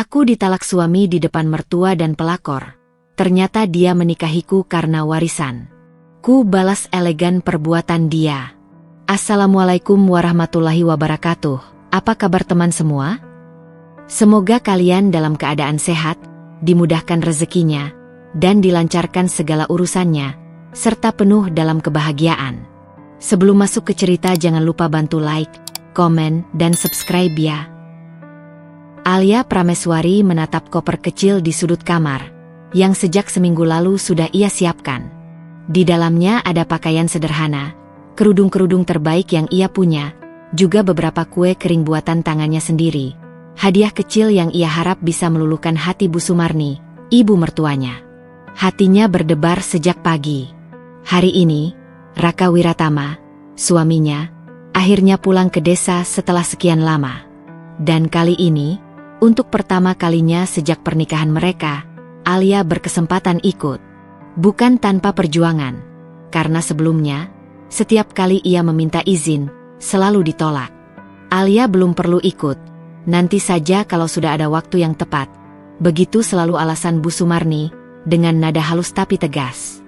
Aku ditalak suami di depan mertua dan pelakor. Ternyata dia menikahiku karena warisan. Ku balas elegan perbuatan dia. Assalamualaikum warahmatullahi wabarakatuh. Apa kabar teman semua? Semoga kalian dalam keadaan sehat, dimudahkan rezekinya, dan dilancarkan segala urusannya, serta penuh dalam kebahagiaan. Sebelum masuk ke cerita jangan lupa bantu like, komen, dan subscribe ya. Alia Prameswari menatap koper kecil di sudut kamar, yang sejak seminggu lalu sudah ia siapkan. Di dalamnya ada pakaian sederhana, kerudung-kerudung terbaik yang ia punya, juga beberapa kue kering buatan tangannya sendiri. Hadiah kecil yang ia harap bisa meluluhkan hati Bu Sumarni, ibu mertuanya. Hatinya berdebar sejak pagi. Hari ini, Raka Wiratama, suaminya, akhirnya pulang ke desa setelah sekian lama. Dan kali ini, untuk pertama kalinya sejak pernikahan mereka, Alia berkesempatan ikut. Bukan tanpa perjuangan, karena sebelumnya, setiap kali ia meminta izin, selalu ditolak. Alia belum perlu ikut, nanti saja kalau sudah ada waktu yang tepat. Begitu selalu alasan Bu Sumarni, dengan nada halus tapi tegas.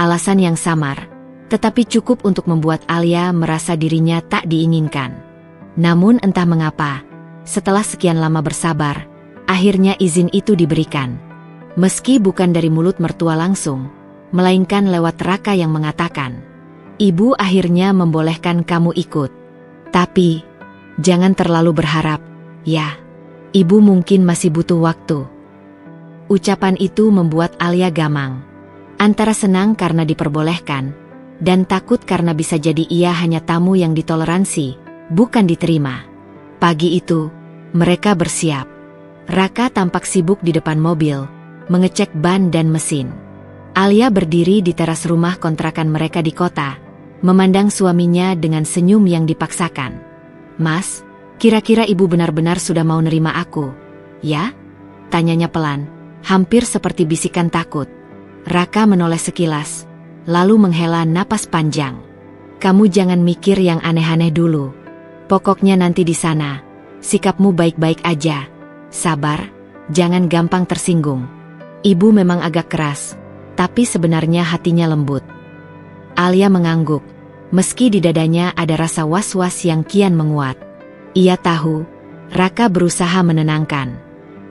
Alasan yang samar, tetapi cukup untuk membuat Alia merasa dirinya tak diinginkan. Namun entah mengapa, setelah sekian lama bersabar, akhirnya izin itu diberikan. Meski bukan dari mulut mertua langsung, melainkan lewat Raka yang mengatakan, "Ibu akhirnya membolehkan kamu ikut. Tapi, jangan terlalu berharap, ya. Ibu mungkin masih butuh waktu." Ucapan itu membuat Alia gamang. Antara senang karena diperbolehkan, dan takut karena bisa jadi ia hanya tamu yang ditoleransi, bukan diterima. Pagi itu, mereka bersiap. Raka tampak sibuk di depan mobil, mengecek ban dan mesin. Alia berdiri di teras rumah kontrakan mereka di kota, memandang suaminya dengan senyum yang dipaksakan. "Mas, kira-kira ibu benar-benar sudah mau nerima aku, ya?" tanyanya pelan, hampir seperti bisikan takut. Raka menoleh sekilas, lalu menghela napas panjang. "Kamu jangan mikir yang aneh-aneh dulu. Pokoknya nanti di sana, sikapmu baik-baik aja. Sabar, jangan gampang tersinggung. Ibu memang agak keras, tapi sebenarnya hatinya lembut." Alia mengangguk, meski di dadanya ada rasa was-was yang kian menguat. Ia tahu, Raka berusaha menenangkan.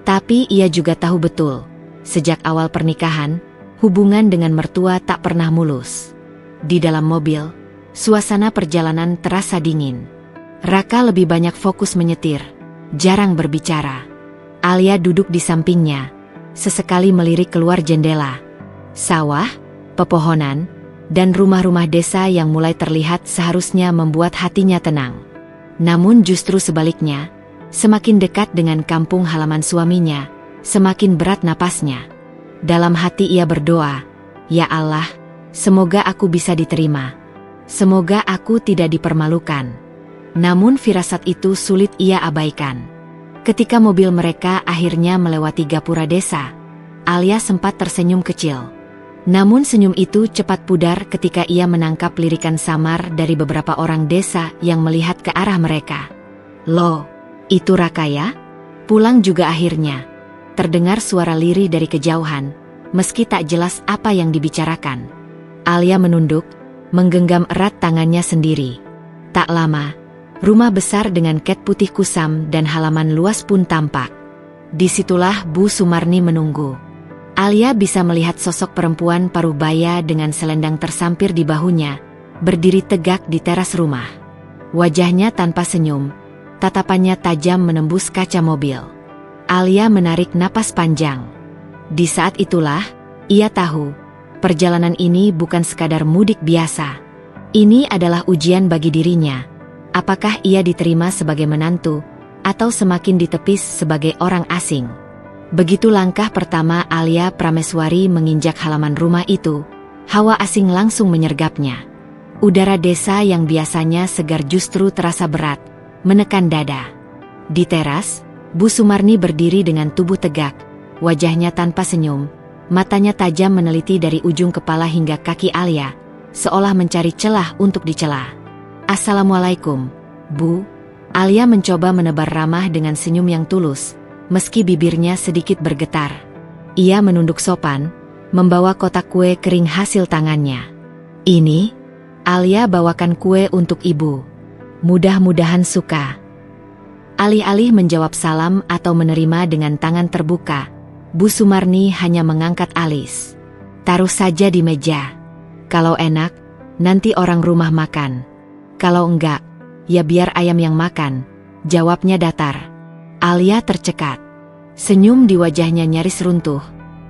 Tapi ia juga tahu betul, sejak awal pernikahan, hubungan dengan mertua tak pernah mulus. Di dalam mobil, suasana perjalanan terasa dingin. Raka lebih banyak fokus menyetir, jarang berbicara. Alia duduk di sampingnya, sesekali melirik keluar jendela. Sawah, pepohonan, dan rumah-rumah desa yang mulai terlihat seharusnya membuat hatinya tenang. Namun justru sebaliknya, semakin dekat dengan kampung halaman suaminya, semakin berat napasnya. Dalam hati ia berdoa, "Ya Allah, semoga aku bisa diterima. Semoga aku tidak dipermalukan." Namun firasat itu sulit ia abaikan. Ketika mobil mereka akhirnya melewati gapura desa, Alia sempat tersenyum kecil. Namun senyum itu cepat pudar ketika ia menangkap lirikan samar dari beberapa orang desa yang melihat ke arah mereka. "Loh, itu Raka ya? Pulang juga akhirnya." Terdengar suara lirih dari kejauhan, meski tak jelas apa yang dibicarakan. Alia menunduk, menggenggam erat tangannya sendiri. Tak lama, rumah besar dengan ket putih kusam dan halaman luas pun tampak. Disitulah Bu Sumarni menunggu. Alia bisa melihat sosok perempuan parubaya dengan selendang tersampir di bahunya, berdiri tegak di teras rumah. Wajahnya tanpa senyum, tatapannya tajam menembus kaca mobil. Alia menarik napas panjang. Di saat itulah, ia tahu, perjalanan ini bukan sekadar mudik biasa. Ini adalah ujian bagi dirinya. Apakah ia diterima sebagai menantu, atau semakin ditepis sebagai orang asing? Begitu langkah pertama Alia Prameswari menginjak halaman rumah itu, hawa asing langsung menyergapnya. Udara desa yang biasanya segar justru terasa berat, menekan dada. Di teras, Bu Sumarni berdiri dengan tubuh tegak, wajahnya tanpa senyum, matanya tajam meneliti dari ujung kepala hingga kaki Alia, seolah mencari celah untuk dicela. "Assalamualaikum, Bu." Alia mencoba menebar ramah dengan senyum yang tulus, meski bibirnya sedikit bergetar. Ia menunduk sopan, membawa kotak kue kering hasil tangannya. "Ini, Alia bawakan kue untuk ibu. Mudah-mudahan suka." Alih-alih menjawab salam atau menerima dengan tangan terbuka, Bu Sumarni hanya mengangkat alis. "Taruh saja di meja. Kalau enak, nanti orang rumah makan. Kalau enggak, ya biar ayam yang makan," jawabnya datar. Alia tercekat. Senyum di wajahnya nyaris runtuh,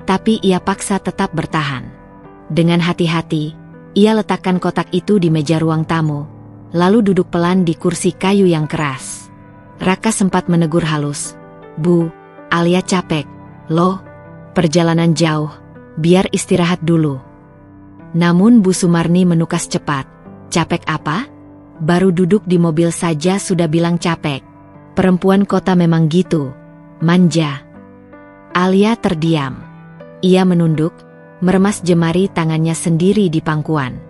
tapi ia paksa tetap bertahan. Dengan hati-hati, ia letakkan kotak itu di meja ruang tamu, lalu duduk pelan di kursi kayu yang keras. Raka sempat menegur halus, "Bu, Alia capek, loh. Perjalanan jauh, biar istirahat dulu." Namun Bu Sumarni menukas cepat. "Capek apa? Baru duduk di mobil saja sudah bilang capek. Perempuan kota memang gitu, manja." Alia terdiam. Ia menunduk, meremas jemari tangannya sendiri di pangkuan.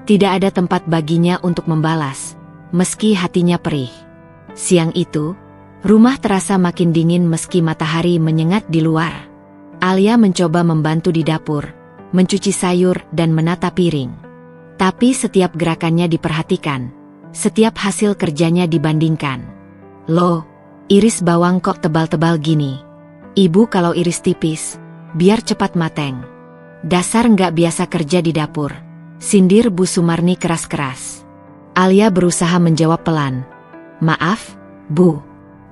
Tidak ada tempat baginya untuk membalas, meski hatinya perih. Siang itu, rumah terasa makin dingin meski matahari menyengat di luar. Alia mencoba membantu di dapur, mencuci sayur dan menata piring. Tapi setiap gerakannya diperhatikan, setiap hasil kerjanya dibandingkan. "Loh, iris bawang kok tebal-tebal gini? Ibu kalau iris tipis, biar cepat mateng. Dasar nggak biasa kerja di dapur," sindir Bu Sumarni keras-keras. Alia berusaha menjawab pelan, "Maaf, Bu.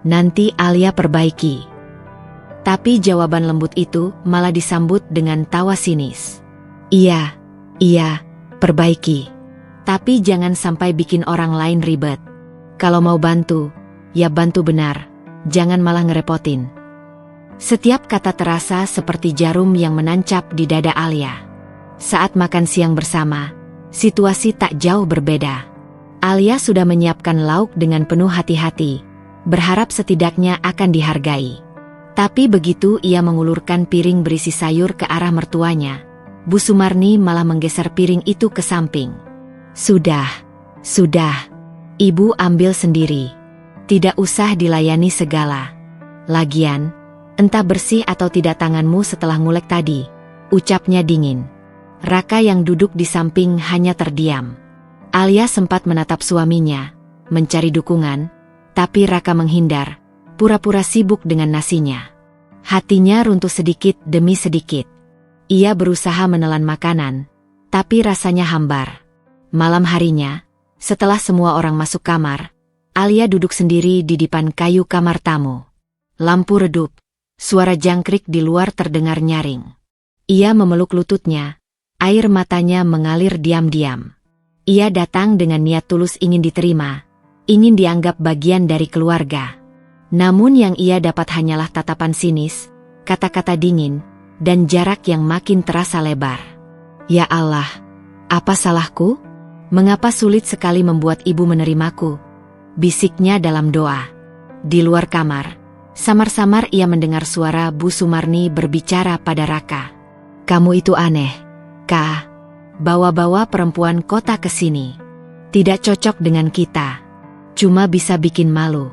Nanti Alia perbaiki." Tapi jawaban lembut itu malah disambut dengan tawa sinis. Iya, perbaiki. Tapi jangan sampai bikin orang lain ribet. Kalau mau bantu, ya bantu benar, jangan malah ngerepotin." Setiap kata terasa seperti jarum yang menancap di dada Alia. Saat makan siang bersama, situasi tak jauh berbeda. Alia sudah menyiapkan lauk dengan penuh hati-hati, berharap setidaknya akan dihargai. Tapi begitu ia mengulurkan piring berisi sayur ke arah mertuanya, Bu Sumarni malah menggeser piring itu ke samping. Sudah. Ibu ambil sendiri. Tidak usah dilayani segala. Lagian, entah bersih atau tidak tanganmu setelah ngulek tadi," ucapnya dingin. Raka yang duduk di samping hanya terdiam. Alia sempat menatap suaminya, mencari dukungan, tapi Raka menghindar, pura-pura sibuk dengan nasinya. Hatinya runtuh sedikit demi sedikit. Ia berusaha menelan makanan, tapi rasanya hambar. Malam harinya, setelah semua orang masuk kamar, Alia duduk sendiri di depan kayu kamar tamu. Lampu redup, suara jangkrik di luar terdengar nyaring. Ia memeluk lututnya, air matanya mengalir diam-diam. Ia datang dengan niat tulus ingin diterima, ingin dianggap bagian dari keluarga. Namun yang ia dapat hanyalah tatapan sinis, kata-kata dingin, dan jarak yang makin terasa lebar. "Ya Allah, apa salahku? Mengapa sulit sekali membuat ibu menerimaku?" bisiknya dalam doa. Di luar kamar, samar-samar ia mendengar suara Bu Sumarni berbicara pada Raka. "Kamu itu aneh, Kak. Bawa-bawa perempuan kota ke sini. Tidak cocok dengan kita. Cuma bisa bikin malu."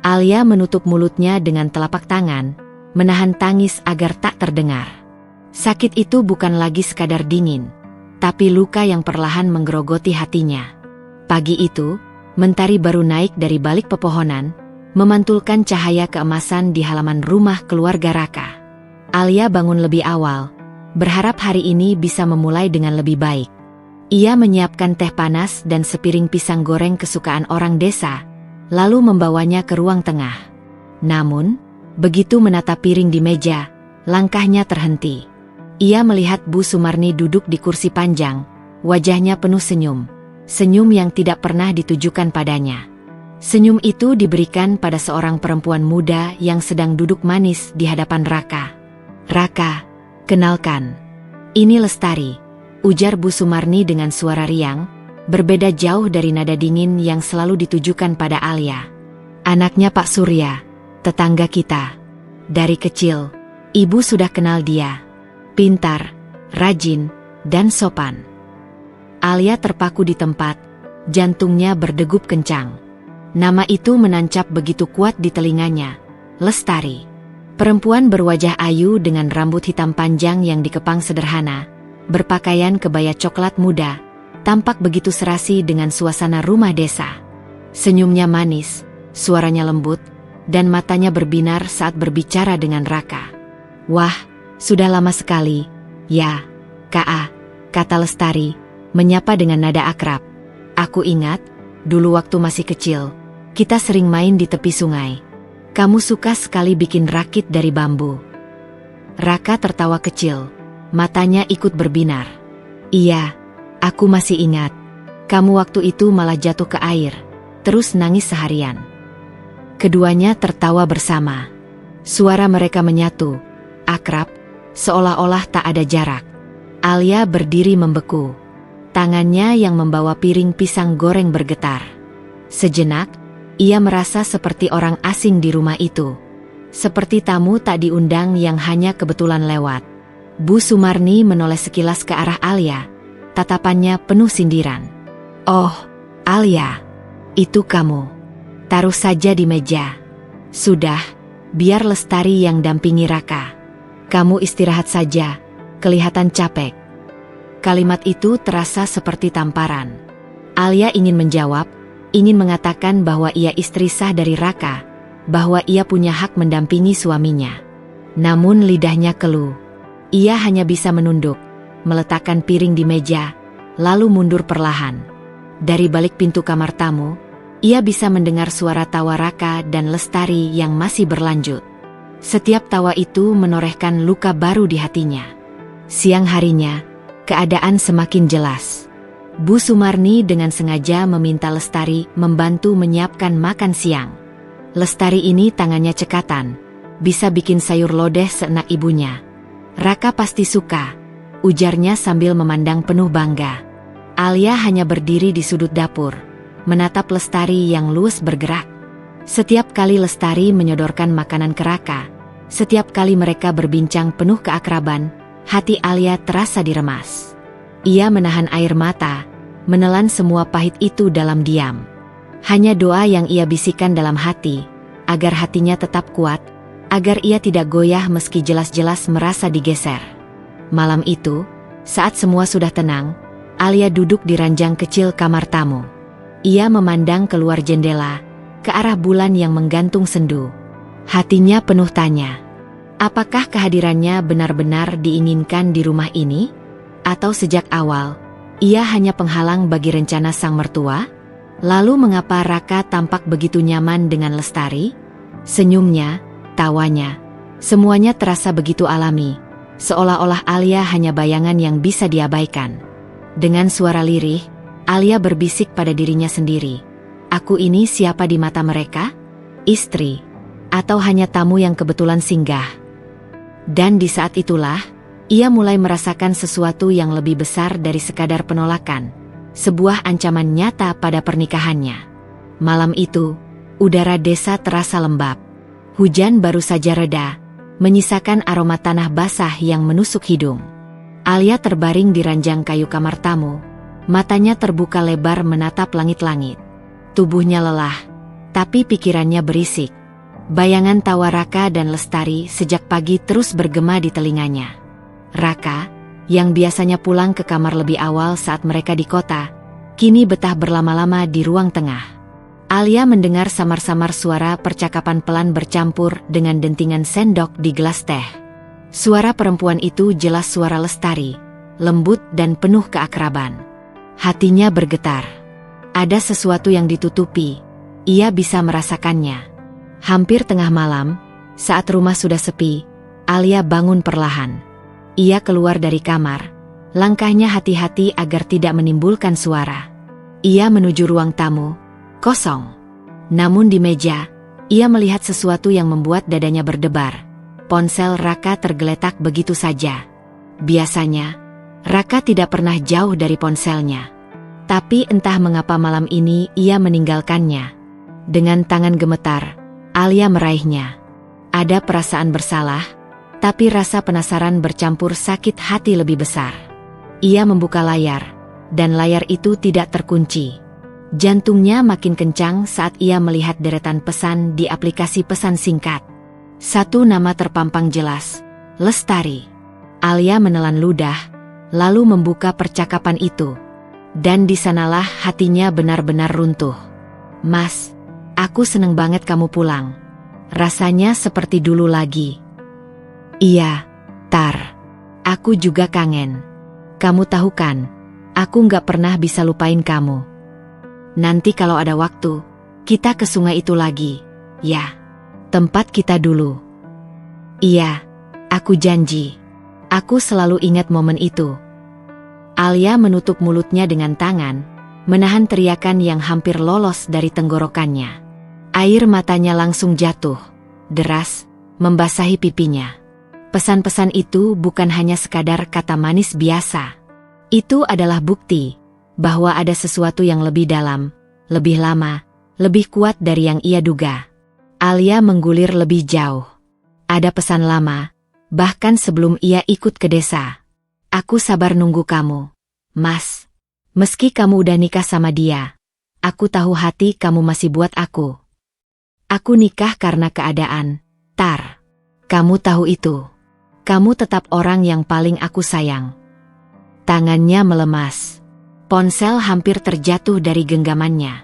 Alia menutup mulutnya dengan telapak tangan, menahan tangis agar tak terdengar. Sakit itu bukan lagi sekadar dingin, tapi luka yang perlahan menggerogoti hatinya. Pagi itu, mentari baru naik dari balik pepohonan, memantulkan cahaya keemasan di halaman rumah keluarga Raka. Alia bangun lebih awal, berharap hari ini bisa memulai dengan lebih baik. Ia menyiapkan teh panas dan sepiring pisang goreng kesukaan orang desa, lalu membawanya ke ruang tengah. Namun, begitu menatap piring di meja, langkahnya terhenti. Ia melihat Bu Sumarni duduk di kursi panjang, wajahnya penuh senyum. Senyum yang tidak pernah ditujukan padanya. Senyum itu diberikan pada seorang perempuan muda yang sedang duduk manis di hadapan Raka. "Raka, kenalkan. Ini Lestari," ujar Bu Sumarni dengan suara riang, berbeda jauh dari nada dingin yang selalu ditujukan pada Alia. "Anaknya Pak Surya, tetangga kita. Dari kecil, ibu sudah kenal dia. Pintar, rajin, dan sopan." Alia terpaku di tempat, jantungnya berdegup kencang. Nama itu menancap begitu kuat di telinganya, Lestari. Perempuan berwajah ayu dengan rambut hitam panjang yang dikepang sederhana, berpakaian kebaya coklat muda, tampak begitu serasi dengan suasana rumah desa. Senyumnya manis, suaranya lembut, dan matanya berbinar saat berbicara dengan Raka. "Wah, sudah lama sekali, ya, Kak," kata Lestari, menyapa dengan nada akrab. "Aku ingat, dulu waktu masih kecil, kita sering main di tepi sungai. Kamu suka sekali bikin rakit dari bambu." Raka tertawa kecil, matanya ikut berbinar. "Iya, aku masih ingat. Kamu waktu itu malah jatuh ke air, terus nangis seharian." Keduanya tertawa bersama. Suara mereka menyatu, akrab, seolah-olah tak ada jarak. Alia berdiri membeku. Tangannya yang membawa piring pisang goreng bergetar. Sejenak, ia merasa seperti orang asing di rumah itu. Seperti tamu tak diundang yang hanya kebetulan lewat. Bu Sumarni menoleh sekilas ke arah Alia. Tatapannya penuh sindiran. "Oh, Alia, itu kamu. Taruh saja di meja. Sudah, biar Lestari yang dampingi Raka. Kamu istirahat saja, kelihatan capek." Kalimat itu terasa seperti tamparan. Alia ingin menjawab, ingin mengatakan bahwa ia istri sah dari Raka, bahwa ia punya hak mendampingi suaminya. Namun lidahnya keluh. Ia hanya bisa menunduk, meletakkan piring di meja, lalu mundur perlahan. Dari balik pintu kamar tamu, ia bisa mendengar suara tawa Raka dan Lestari yang masih berlanjut. Setiap tawa itu menorehkan luka baru di hatinya. Siang harinya, keadaan semakin jelas. Bu Sumarni dengan sengaja meminta Lestari membantu menyiapkan makan siang. Lestari ini tangannya cekatan, bisa bikin sayur lodeh seenak ibunya. "Raka pasti suka," ujarnya sambil memandang penuh bangga. Alia hanya berdiri di sudut dapur, menatap Lestari yang luwes bergerak. Setiap kali Lestari menyodorkan makanan ke Raka, setiap kali mereka berbincang penuh keakraban, hati Alia terasa diremas. Ia menahan air mata, menelan semua pahit itu dalam diam. Hanya doa yang ia bisikan dalam hati, agar hatinya tetap kuat, agar ia tidak goyah meski jelas-jelas merasa digeser. Malam itu, saat semua sudah tenang, Alia duduk di ranjang kecil kamar tamu. Ia memandang keluar jendela, ke arah bulan yang menggantung sendu. Hatinya penuh tanya. Apakah kehadirannya benar-benar diinginkan di rumah ini? Atau sejak awal, ia hanya penghalang bagi rencana sang mertua? Lalu mengapa Raka tampak begitu nyaman dengan Lestari? Senyumnya, tawanya, semuanya terasa begitu alami, seolah-olah Alia hanya bayangan yang bisa diabaikan. Dengan suara lirih, Alia berbisik pada dirinya sendiri. "Aku ini siapa di mata mereka? Istri? Atau hanya tamu yang kebetulan singgah?" Dan di saat itulah, ia mulai merasakan sesuatu yang lebih besar dari sekadar penolakan, sebuah ancaman nyata pada pernikahannya. Malam itu, udara desa terasa lembab. Hujan baru saja reda, menyisakan aroma tanah basah yang menusuk hidung. Alia terbaring di ranjang kayu kamar tamu, matanya terbuka lebar menatap langit-langit. Tubuhnya lelah, tapi pikirannya berisik. Bayangan tawa Raka dan Lestari sejak pagi terus bergema di telinganya. Raka, yang biasanya pulang ke kamar lebih awal saat mereka di kota, kini betah berlama-lama di ruang tengah. Alia mendengar samar-samar suara percakapan pelan bercampur dengan dentingan sendok di gelas teh. Suara perempuan itu jelas suara Lestari, lembut dan penuh keakraban. Hatinya bergetar. Ada sesuatu yang ditutupi, ia bisa merasakannya. Hampir tengah malam, saat rumah sudah sepi, Alia bangun perlahan. Ia keluar dari kamar, langkahnya hati-hati agar tidak menimbulkan suara. Ia menuju ruang tamu, kosong. Namun di meja, ia melihat sesuatu yang membuat dadanya berdebar. Ponsel Raka tergeletak begitu saja. Biasanya, Raka tidak pernah jauh dari ponselnya. Tapi entah mengapa malam ini ia meninggalkannya. Dengan tangan gemetar, Alia meraihnya. Ada perasaan bersalah, tapi rasa penasaran bercampur sakit hati lebih besar. Ia membuka layar, dan layar itu tidak terkunci. Jantungnya makin kencang saat ia melihat deretan pesan di aplikasi pesan singkat. Satu nama terpampang jelas, Lestari. Alia menelan ludah, lalu membuka percakapan itu. Dan di sanalah hatinya benar-benar runtuh. Mas, aku seneng banget kamu pulang. Rasanya seperti dulu lagi. Iya, Tar. Aku juga kangen. Kamu tahu kan, aku gak pernah bisa lupain kamu. Nanti kalau ada waktu, kita ke sungai itu lagi. Ya, tempat kita dulu. Iya, aku janji. Aku selalu ingat momen itu. Alia menutup mulutnya dengan tangan, menahan teriakan yang hampir lolos dari tenggorokannya. Air matanya langsung jatuh, deras, membasahi pipinya. Pesan-pesan itu bukan hanya sekadar kata manis biasa. Itu adalah bukti bahwa ada sesuatu yang lebih dalam, lebih lama, lebih kuat dari yang ia duga. Alia menggulir lebih jauh. Ada pesan lama, bahkan sebelum ia ikut ke desa. Aku sabar nunggu kamu, Mas. Meski kamu udah nikah sama dia, aku tahu hati kamu masih buat aku. Aku nikah karena keadaan, Tar. Kamu tahu itu. Kamu tetap orang yang paling aku sayang. Tangannya melemas. Ponsel hampir terjatuh dari genggamannya.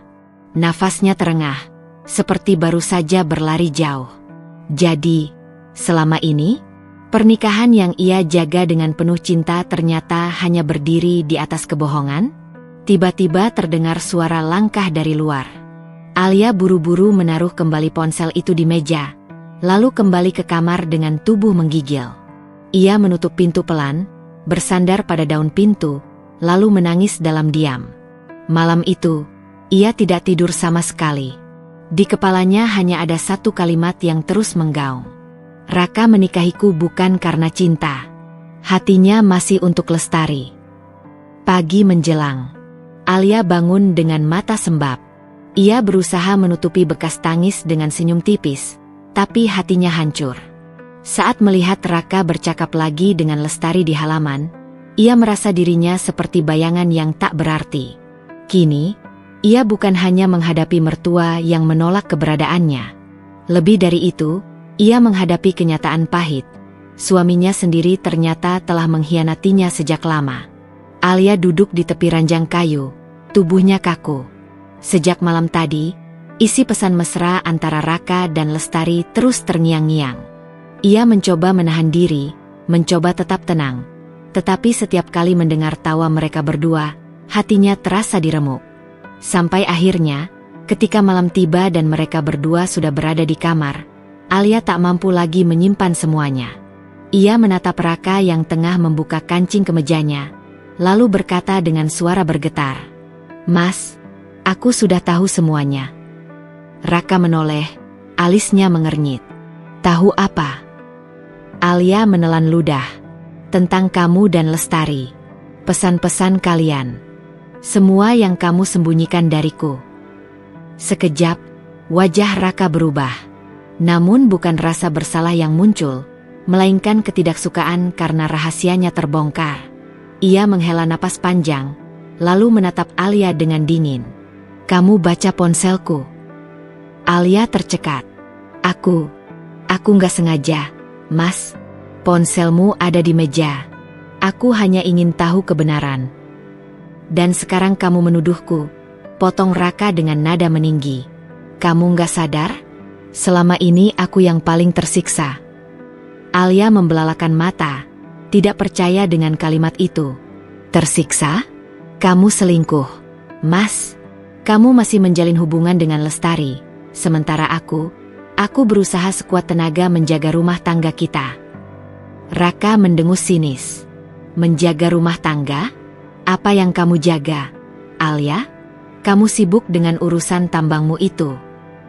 Nafasnya terengah, seperti baru saja berlari jauh. Jadi, selama ini, pernikahan yang ia jaga dengan penuh cinta ternyata hanya berdiri di atas kebohongan? Tiba-tiba terdengar suara langkah dari luar. Alia buru-buru menaruh kembali ponsel itu di meja, lalu kembali ke kamar dengan tubuh menggigil. Ia menutup pintu pelan, bersandar pada daun pintu, lalu menangis dalam diam. Malam itu, ia tidak tidur sama sekali. Di kepalanya hanya ada satu kalimat yang terus menggaung. Raka menikahiku bukan karena cinta. Hatinya masih untuk Lestari. Pagi menjelang. Alia bangun dengan mata sembab. Ia berusaha menutupi bekas tangis dengan senyum tipis, tapi hatinya hancur. Saat melihat Raka bercakap lagi dengan Lestari di halaman, ia merasa dirinya seperti bayangan yang tak berarti. Kini, ia bukan hanya menghadapi mertua yang menolak keberadaannya. Lebih dari itu, ia menghadapi kenyataan pahit. Suaminya sendiri ternyata telah mengkhianatinya sejak lama. Alia duduk di tepi ranjang kayu, tubuhnya kaku. Sejak malam tadi, isi pesan mesra antara Raka dan Lestari terus terngiang-ngiang. Ia mencoba menahan diri, mencoba tetap tenang. Tetapi setiap kali mendengar tawa mereka berdua, hatinya terasa diremuk. Sampai akhirnya, ketika malam tiba dan mereka berdua sudah berada di kamar, Alia tak mampu lagi menyimpan semuanya. Ia menatap Raka yang tengah membuka kancing kemejanya, lalu berkata dengan suara bergetar, "Mas, aku sudah tahu semuanya." Raka menoleh, alisnya mengernyit. "Tahu apa?" Alia menelan ludah. "Tentang kamu dan Lestari. Pesan-pesan kalian. Semua yang kamu sembunyikan dariku." Sekejap, wajah Raka berubah. Namun bukan rasa bersalah yang muncul, melainkan ketidaksukaan karena rahasianya terbongkar. Ia menghela napas panjang, lalu menatap Alia dengan dingin. "Kamu baca ponselku?" Alia tercekat. Aku nggak sengaja, Mas. Ponselmu ada di meja. Aku hanya ingin tahu kebenaran." "Dan sekarang kamu menuduhku," potong Raka dengan nada meninggi. "Kamu nggak sadar? Selama ini aku yang paling tersiksa." Alia membelalakan mata, tidak percaya dengan kalimat itu. "Tersiksa? Kamu selingkuh, Mas. Kamu masih menjalin hubungan dengan Lestari, sementara aku berusaha sekuat tenaga menjaga rumah tangga kita." Raka mendengus sinis. "Menjaga rumah tangga? Apa yang kamu jaga, Alia? Kamu sibuk dengan urusan tambangmu itu,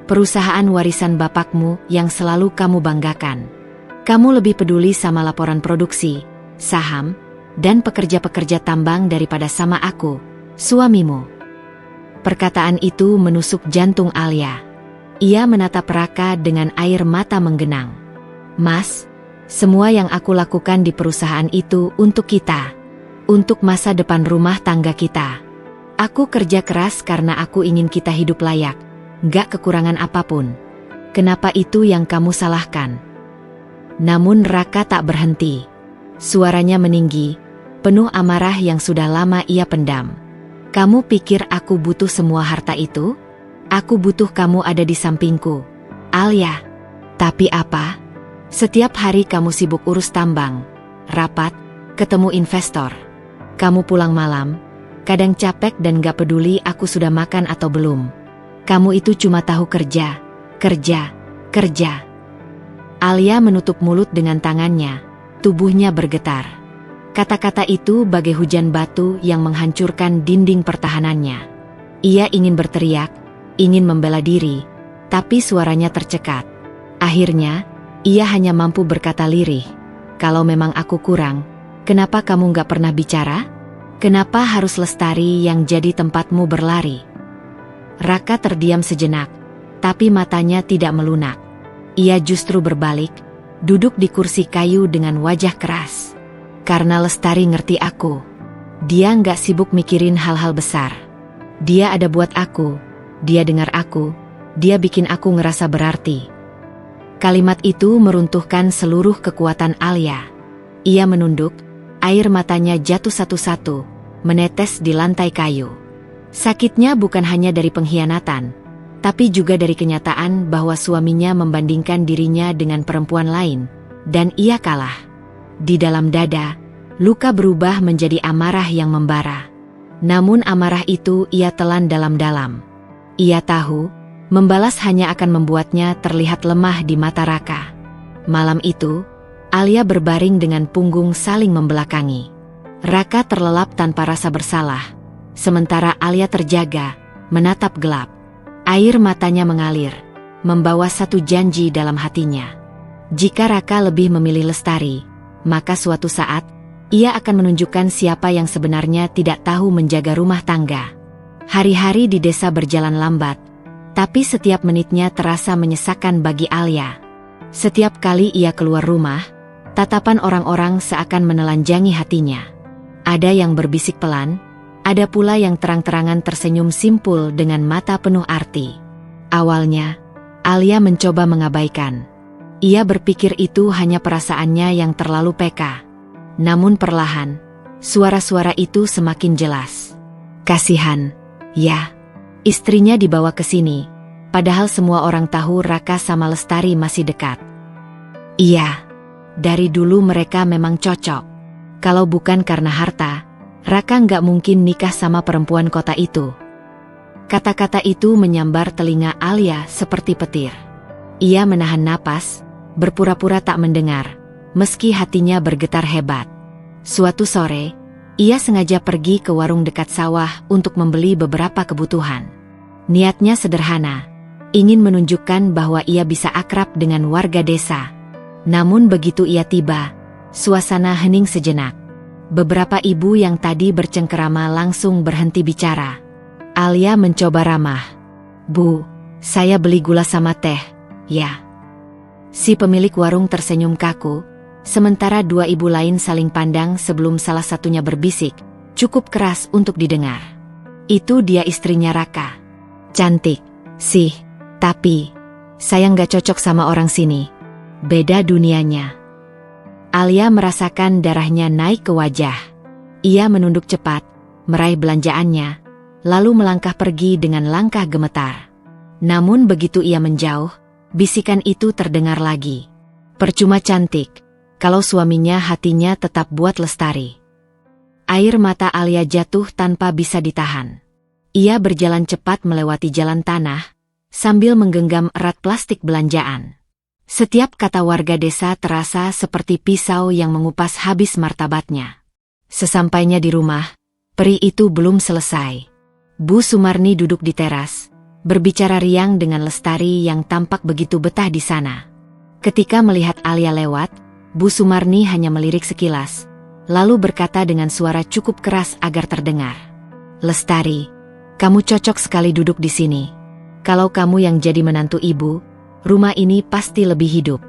perusahaan warisan bapakmu yang selalu kamu banggakan. Kamu lebih peduli sama laporan produksi, saham, dan pekerja-pekerja tambang daripada sama aku, suamimu." Perkataan itu menusuk jantung Alia. Ia menatap Raka dengan air mata menggenang. "Mas, semua yang aku lakukan di perusahaan itu untuk kita. Untuk masa depan rumah tangga kita. Aku kerja keras karena aku ingin kita hidup layak, gak kekurangan apapun. Kenapa itu yang kamu salahkan?" Namun Raka tak berhenti. Suaranya meninggi, penuh amarah yang sudah lama ia pendam. Kamu pikir aku butuh semua harta itu? Aku butuh kamu ada di sampingku, Alia. Tapi apa? Setiap hari kamu sibuk urus tambang, rapat, ketemu investor. Kamu pulang malam, kadang capek dan gak peduli aku sudah makan atau belum. Kamu itu cuma tahu kerja, kerja, kerja. Alia menutup mulut dengan tangannya, tubuhnya bergetar. Kata-kata itu bagai hujan batu yang menghancurkan dinding pertahanannya. Ia ingin berteriak, ingin membela diri, tapi suaranya tercekat. Akhirnya, ia hanya mampu berkata lirih, kalau memang aku kurang, kenapa kamu gak pernah bicara? Kenapa harus Lestari yang jadi tempatmu berlari? Raka terdiam sejenak, tapi matanya tidak melunak. Ia justru berbalik, duduk di kursi kayu dengan wajah keras. Karena Lestari ngerti aku. Dia nggak sibuk mikirin hal-hal besar. Dia ada buat aku, dia dengar aku, dia bikin aku ngerasa berarti. Kalimat itu meruntuhkan seluruh kekuatan Alia. Ia menunduk, air matanya jatuh satu-satu, menetes di lantai kayu. Sakitnya bukan hanya dari pengkhianatan, tapi juga dari kenyataan bahwa suaminya membandingkan dirinya dengan perempuan lain, dan ia kalah. Di dalam dada, luka berubah menjadi amarah yang membara. Namun amarah itu ia telan dalam-dalam. Ia tahu, membalas hanya akan membuatnya terlihat lemah di mata Raka. Malam itu, Alia berbaring dengan punggung saling membelakangi. Raka terlelap tanpa rasa bersalah, sementara Alia terjaga, menatap gelap. Air matanya mengalir, membawa satu janji dalam hatinya. Jika Raka lebih memilih Lestari, maka suatu saat, ia akan menunjukkan siapa yang sebenarnya tidak tahu menjaga rumah tangga. Hari-hari di desa berjalan lambat, tapi setiap menitnya terasa menyesakan bagi Alia. Setiap kali ia keluar rumah, tatapan orang-orang seakan menelanjangi hatinya. Ada yang berbisik pelan, ada pula yang terang-terangan tersenyum simpul dengan mata penuh arti. Awalnya, Alia mencoba mengabaikan. Ia berpikir itu hanya perasaannya yang terlalu peka. Namun perlahan, suara-suara itu semakin jelas. Kasihan, ya. Istrinya dibawa ke sini, padahal semua orang tahu Raka sama Lestari masih dekat. Iya, dari dulu mereka memang cocok. Kalau bukan karena harta, Raka nggak mungkin nikah sama perempuan kota itu. Kata-kata itu menyambar telinga Alia seperti petir. Ia menahan napas, berpura-pura tak mendengar, meski hatinya bergetar hebat. Suatu sore, ia sengaja pergi ke warung dekat sawah untuk membeli beberapa kebutuhan. Niatnya sederhana, ingin menunjukkan bahwa ia bisa akrab dengan warga desa. Namun begitu ia tiba, suasana hening sejenak. Beberapa ibu yang tadi bercengkerama langsung berhenti bicara. Alia mencoba ramah. Bu, saya beli gula sama teh, ya. Si pemilik warung tersenyum kaku, sementara dua ibu lain saling pandang sebelum salah satunya berbisik, cukup keras untuk didengar. Itu dia istrinya Raka. Cantik, sih, tapi saya nggak cocok sama orang sini. Beda dunianya. Alia merasakan darahnya naik ke wajah. Ia menunduk cepat, meraih belanjaannya, lalu melangkah pergi dengan langkah gemetar. Namun begitu ia menjauh, bisikan itu terdengar lagi. Percuma cantik, kalau suaminya hatinya tetap buat Lestari. Air mata Alia jatuh tanpa bisa ditahan. Ia berjalan cepat melewati jalan tanah, sambil menggenggam erat plastik belanjaan. Setiap kata warga desa terasa seperti pisau yang mengupas habis martabatnya. Sesampainya di rumah, peri itu belum selesai. Bu Sumarni duduk di teras, berbicara riang dengan Lestari yang tampak begitu betah di sana. Ketika melihat Alia lewat, Bu Sumarni hanya melirik sekilas, lalu berkata dengan suara cukup keras agar terdengar. Lestari, kamu cocok sekali duduk di sini. Kalau kamu yang jadi menantu ibu, rumah ini pasti lebih hidup.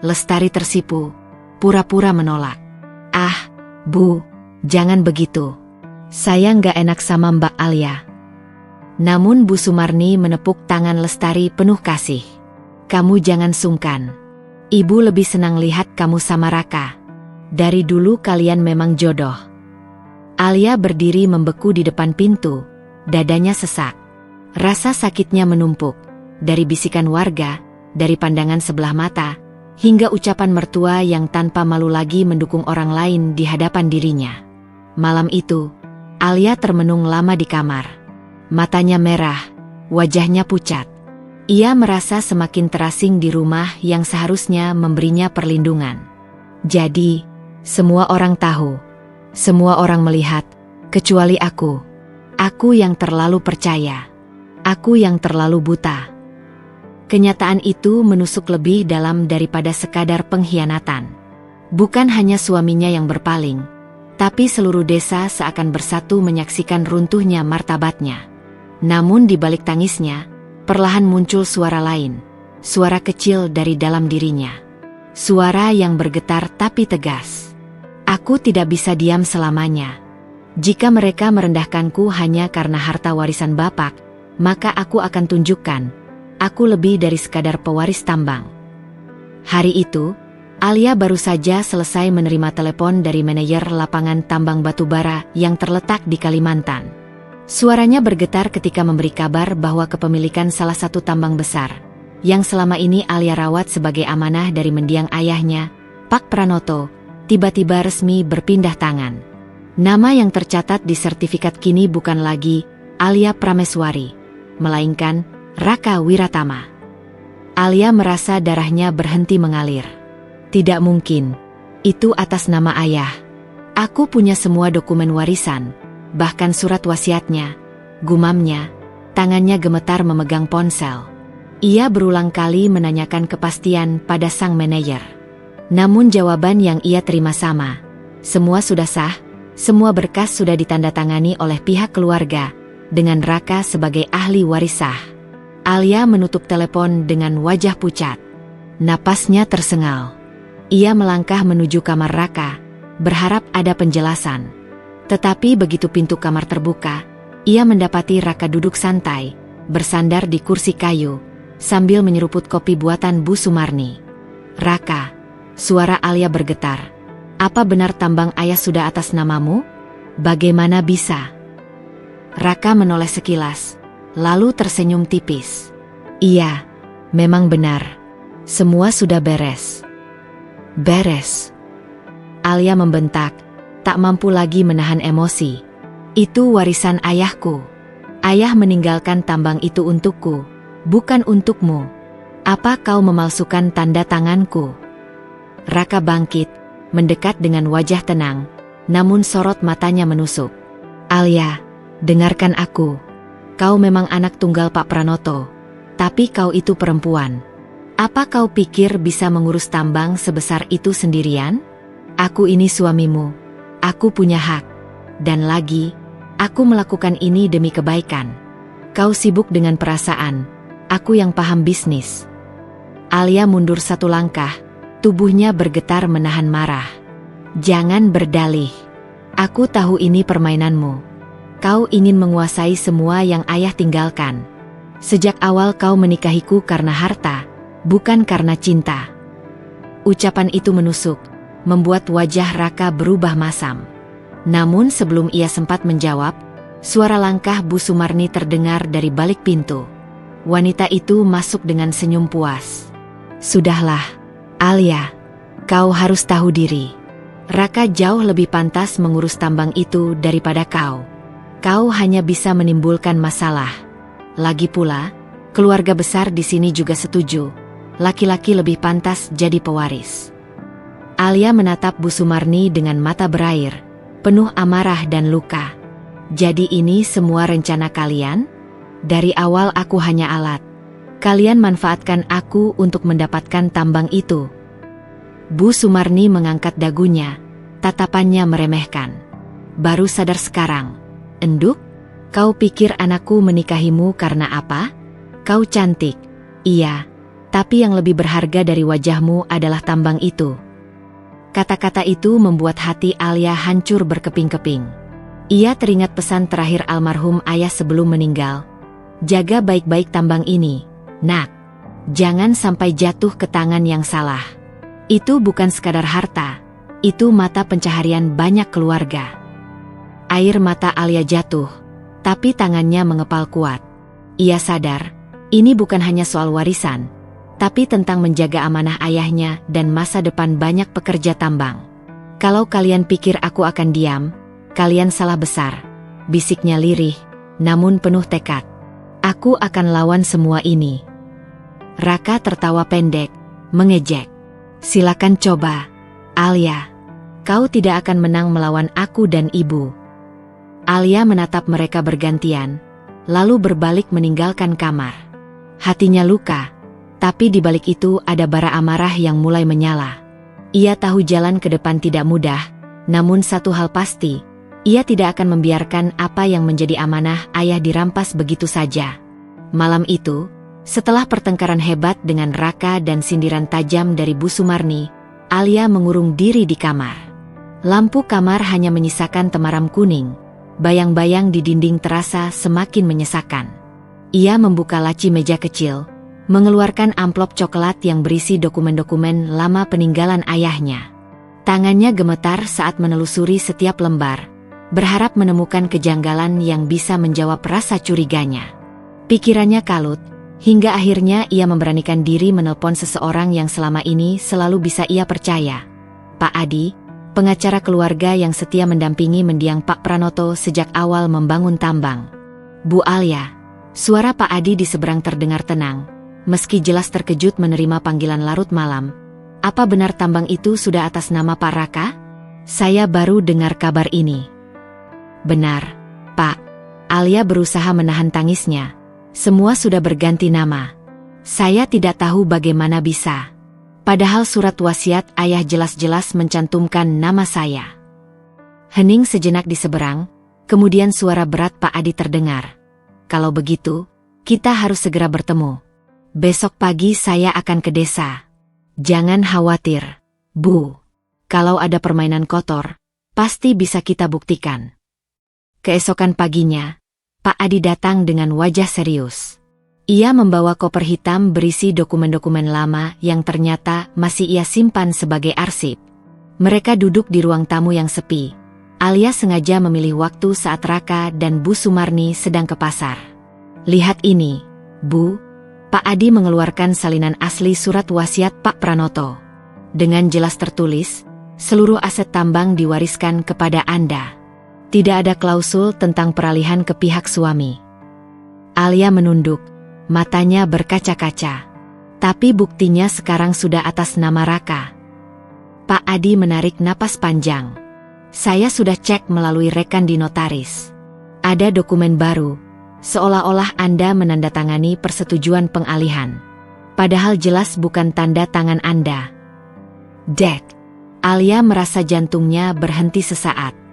Lestari tersipu, pura-pura menolak. Ah, Bu, jangan begitu. Saya nggak enak sama Mbak Alia. Namun Bu Sumarni menepuk tangan Lestari penuh kasih. Kamu jangan sungkan. Ibu lebih senang lihat kamu sama Raka. Dari dulu kalian memang jodoh. Alia berdiri membeku di depan pintu, dadanya sesak. Rasa sakitnya menumpuk, dari bisikan warga, dari pandangan sebelah mata, hingga ucapan mertua yang tanpa malu lagi mendukung orang lain di hadapan dirinya. Malam itu, Alia termenung lama di kamar. Matanya merah, wajahnya pucat. Ia merasa semakin terasing di rumah yang seharusnya memberinya perlindungan. Jadi, semua orang tahu, semua orang melihat, kecuali aku. Aku yang terlalu percaya. Aku yang terlalu buta. Kenyataan itu menusuk lebih dalam daripada sekadar pengkhianatan. Bukan hanya suaminya yang berpaling, tapi seluruh desa seakan bersatu menyaksikan runtuhnya martabatnya. Namun di balik tangisnya, perlahan muncul suara lain, suara kecil dari dalam dirinya. Suara yang bergetar tapi tegas. Aku tidak bisa diam selamanya. Jika mereka merendahkanku hanya karena harta warisan bapak, maka aku akan tunjukkan, aku lebih dari sekadar pewaris tambang. Hari itu, Alia baru saja selesai menerima telepon dari manajer lapangan tambang batubara yang terletak di Kalimantan. Suaranya bergetar ketika memberi kabar bahwa kepemilikan salah satu tambang besar, yang selama ini Alia rawat sebagai amanah dari mendiang ayahnya, Pak Pranoto, tiba-tiba resmi berpindah tangan. Nama yang tercatat di sertifikat kini bukan lagi Alia Prameswari, melainkan Raka Wiratama. Alia merasa darahnya berhenti mengalir. Tidak mungkin, itu atas nama ayah. Aku punya semua dokumen warisan, bahkan surat wasiatnya, gumamnya. Tangannya gemetar memegang ponsel. Ia berulang kali menanyakan kepastian pada sang manajer. Namun jawaban yang ia terima sama. Semua sudah sah, semua berkas sudah ditandatangani oleh pihak keluarga, dengan Raka sebagai ahli waris sah. Alia menutup telepon dengan wajah pucat. Napasnya tersengal. Ia melangkah menuju kamar Raka, berharap ada penjelasan. Tetapi begitu pintu kamar terbuka, ia mendapati Raka duduk santai, bersandar di kursi kayu, sambil menyeruput kopi buatan Bu Sumarni. Raka, suara Alia bergetar. Apa benar tambang ayah sudah atas namamu? Bagaimana bisa? Raka menoleh sekilas, lalu tersenyum tipis. Iya, memang benar. Semua sudah beres. Beres. Alia membentak, tak mampu lagi menahan emosi. Itu warisan ayahku. Ayah meninggalkan tambang itu untukku, bukan untukmu. Apa kau memalsukan tanda tanganku? Raka bangkit, mendekat dengan wajah tenang, namun sorot matanya menusuk. Alia, dengarkan aku. Kau memang anak tunggal Pak Pranoto, tapi kau itu perempuan. Apa kau pikir bisa mengurus tambang sebesar itu sendirian? Aku ini suamimu. Aku punya hak. Dan lagi, aku melakukan ini demi kebaikan. Kau sibuk dengan perasaan. Aku yang paham bisnis. Alia mundur satu langkah, tubuhnya bergetar menahan marah. Jangan berdalih. Aku tahu ini permainanmu. Kau ingin menguasai semua yang ayah tinggalkan. Sejak awal kau menikahiku karena harta, bukan karena cinta. Ucapan itu menusuk, membuat wajah Raka berubah masam. Namun sebelum ia sempat menjawab, suara langkah Bu Sumarni terdengar dari balik pintu. Wanita itu masuk dengan senyum puas. Sudahlah, Alia. Kau harus tahu diri. Raka jauh lebih pantas mengurus tambang itu daripada kau. Kau hanya bisa menimbulkan masalah. Lagi pula, keluarga besar di sini juga setuju. Laki-laki lebih pantas jadi pewaris. Alia menatap Bu Sumarni dengan mata berair, penuh amarah dan luka. Jadi ini semua rencana kalian? Dari awal aku hanya alat. Kalian manfaatkan aku untuk mendapatkan tambang itu. Bu Sumarni mengangkat dagunya, tatapannya meremehkan. Baru sadar sekarang. Enduk, kau pikir anakku menikahimu karena apa? Kau cantik. Iya, tapi yang lebih berharga dari wajahmu adalah tambang itu. Kata-kata itu membuat hati Alia hancur berkeping-keping. Ia teringat pesan terakhir almarhum ayah sebelum meninggal. Jaga baik-baik tambang ini, nak. Jangan sampai jatuh ke tangan yang salah. Itu bukan sekadar harta, itu mata pencaharian banyak keluarga. Air mata Alia jatuh, tapi tangannya mengepal kuat. Ia sadar, ini bukan hanya soal warisan, tapi tentang menjaga amanah ayahnya dan masa depan banyak pekerja tambang. Kalau kalian pikir aku akan diam, kalian salah besar, bisiknya lirih, namun penuh tekad. Aku akan lawan semua ini. Raka tertawa pendek, mengejek. Silakan coba, Alia. Kau tidak akan menang melawan aku dan ibu. Alia menatap mereka bergantian, lalu berbalik meninggalkan kamar. Hatinya luka, tapi di balik itu ada bara amarah yang mulai menyala. Ia tahu jalan ke depan tidak mudah, namun satu hal pasti, ia tidak akan membiarkan apa yang menjadi amanah ayah dirampas begitu saja. Malam itu, setelah pertengkaran hebat dengan Raka dan sindiran tajam dari Bu Sumarni, Alia mengurung diri di kamar. Lampu kamar hanya menyisakan temaram kuning, bayang-bayang di dinding terasa semakin menyesakan. Ia membuka laci meja kecil, mengeluarkan amplop coklat yang berisi dokumen-dokumen lama peninggalan ayahnya. Tangannya gemetar saat menelusuri setiap lembar, berharap menemukan kejanggalan yang bisa menjawab rasa curiganya. Pikirannya kalut, hingga akhirnya ia memberanikan diri menelpon seseorang yang selama ini selalu bisa ia percaya. Pak Adi, pengacara keluarga yang setia mendampingi mendiang Pak Pranoto sejak awal membangun tambang. Bu Alia, suara Pak Adi di seberang terdengar tenang, meski jelas terkejut menerima panggilan larut malam. Apa benar tambang itu sudah atas nama Pak Raka? Saya baru dengar kabar ini. Benar, Pak. Alia berusaha menahan tangisnya. Semua sudah berganti nama. Saya tidak tahu bagaimana bisa. Padahal surat wasiat ayah jelas-jelas mencantumkan nama saya. Hening sejenak di seberang, kemudian suara berat Pak Adi terdengar. Kalau begitu, kita harus segera bertemu. Besok pagi saya akan ke desa. Jangan khawatir, Bu. Kalau ada permainan kotor, pasti bisa kita buktikan. Keesokan paginya, Pak Adi datang dengan wajah serius. Ia membawa koper hitam berisi dokumen-dokumen lama yang ternyata masih ia simpan sebagai arsip. Mereka duduk di ruang tamu yang sepi. Alia sengaja memilih waktu saat Raka dan Bu Sumarni sedang ke pasar. Lihat ini, Bu. Pak Adi mengeluarkan salinan asli surat wasiat Pak Pranoto. Dengan jelas tertulis, seluruh aset tambang diwariskan kepada Anda. Tidak ada klausul tentang peralihan ke pihak suami. Alia menunduk, matanya berkaca-kaca. Tapi buktinya sekarang sudah atas nama Raka. Pak Adi menarik napas panjang. Saya sudah cek melalui rekan di notaris. Ada dokumen baru, seolah-olah Anda menandatangani persetujuan pengalihan. Padahal jelas bukan tanda tangan Anda. Dek. Alia merasa jantungnya berhenti sesaat.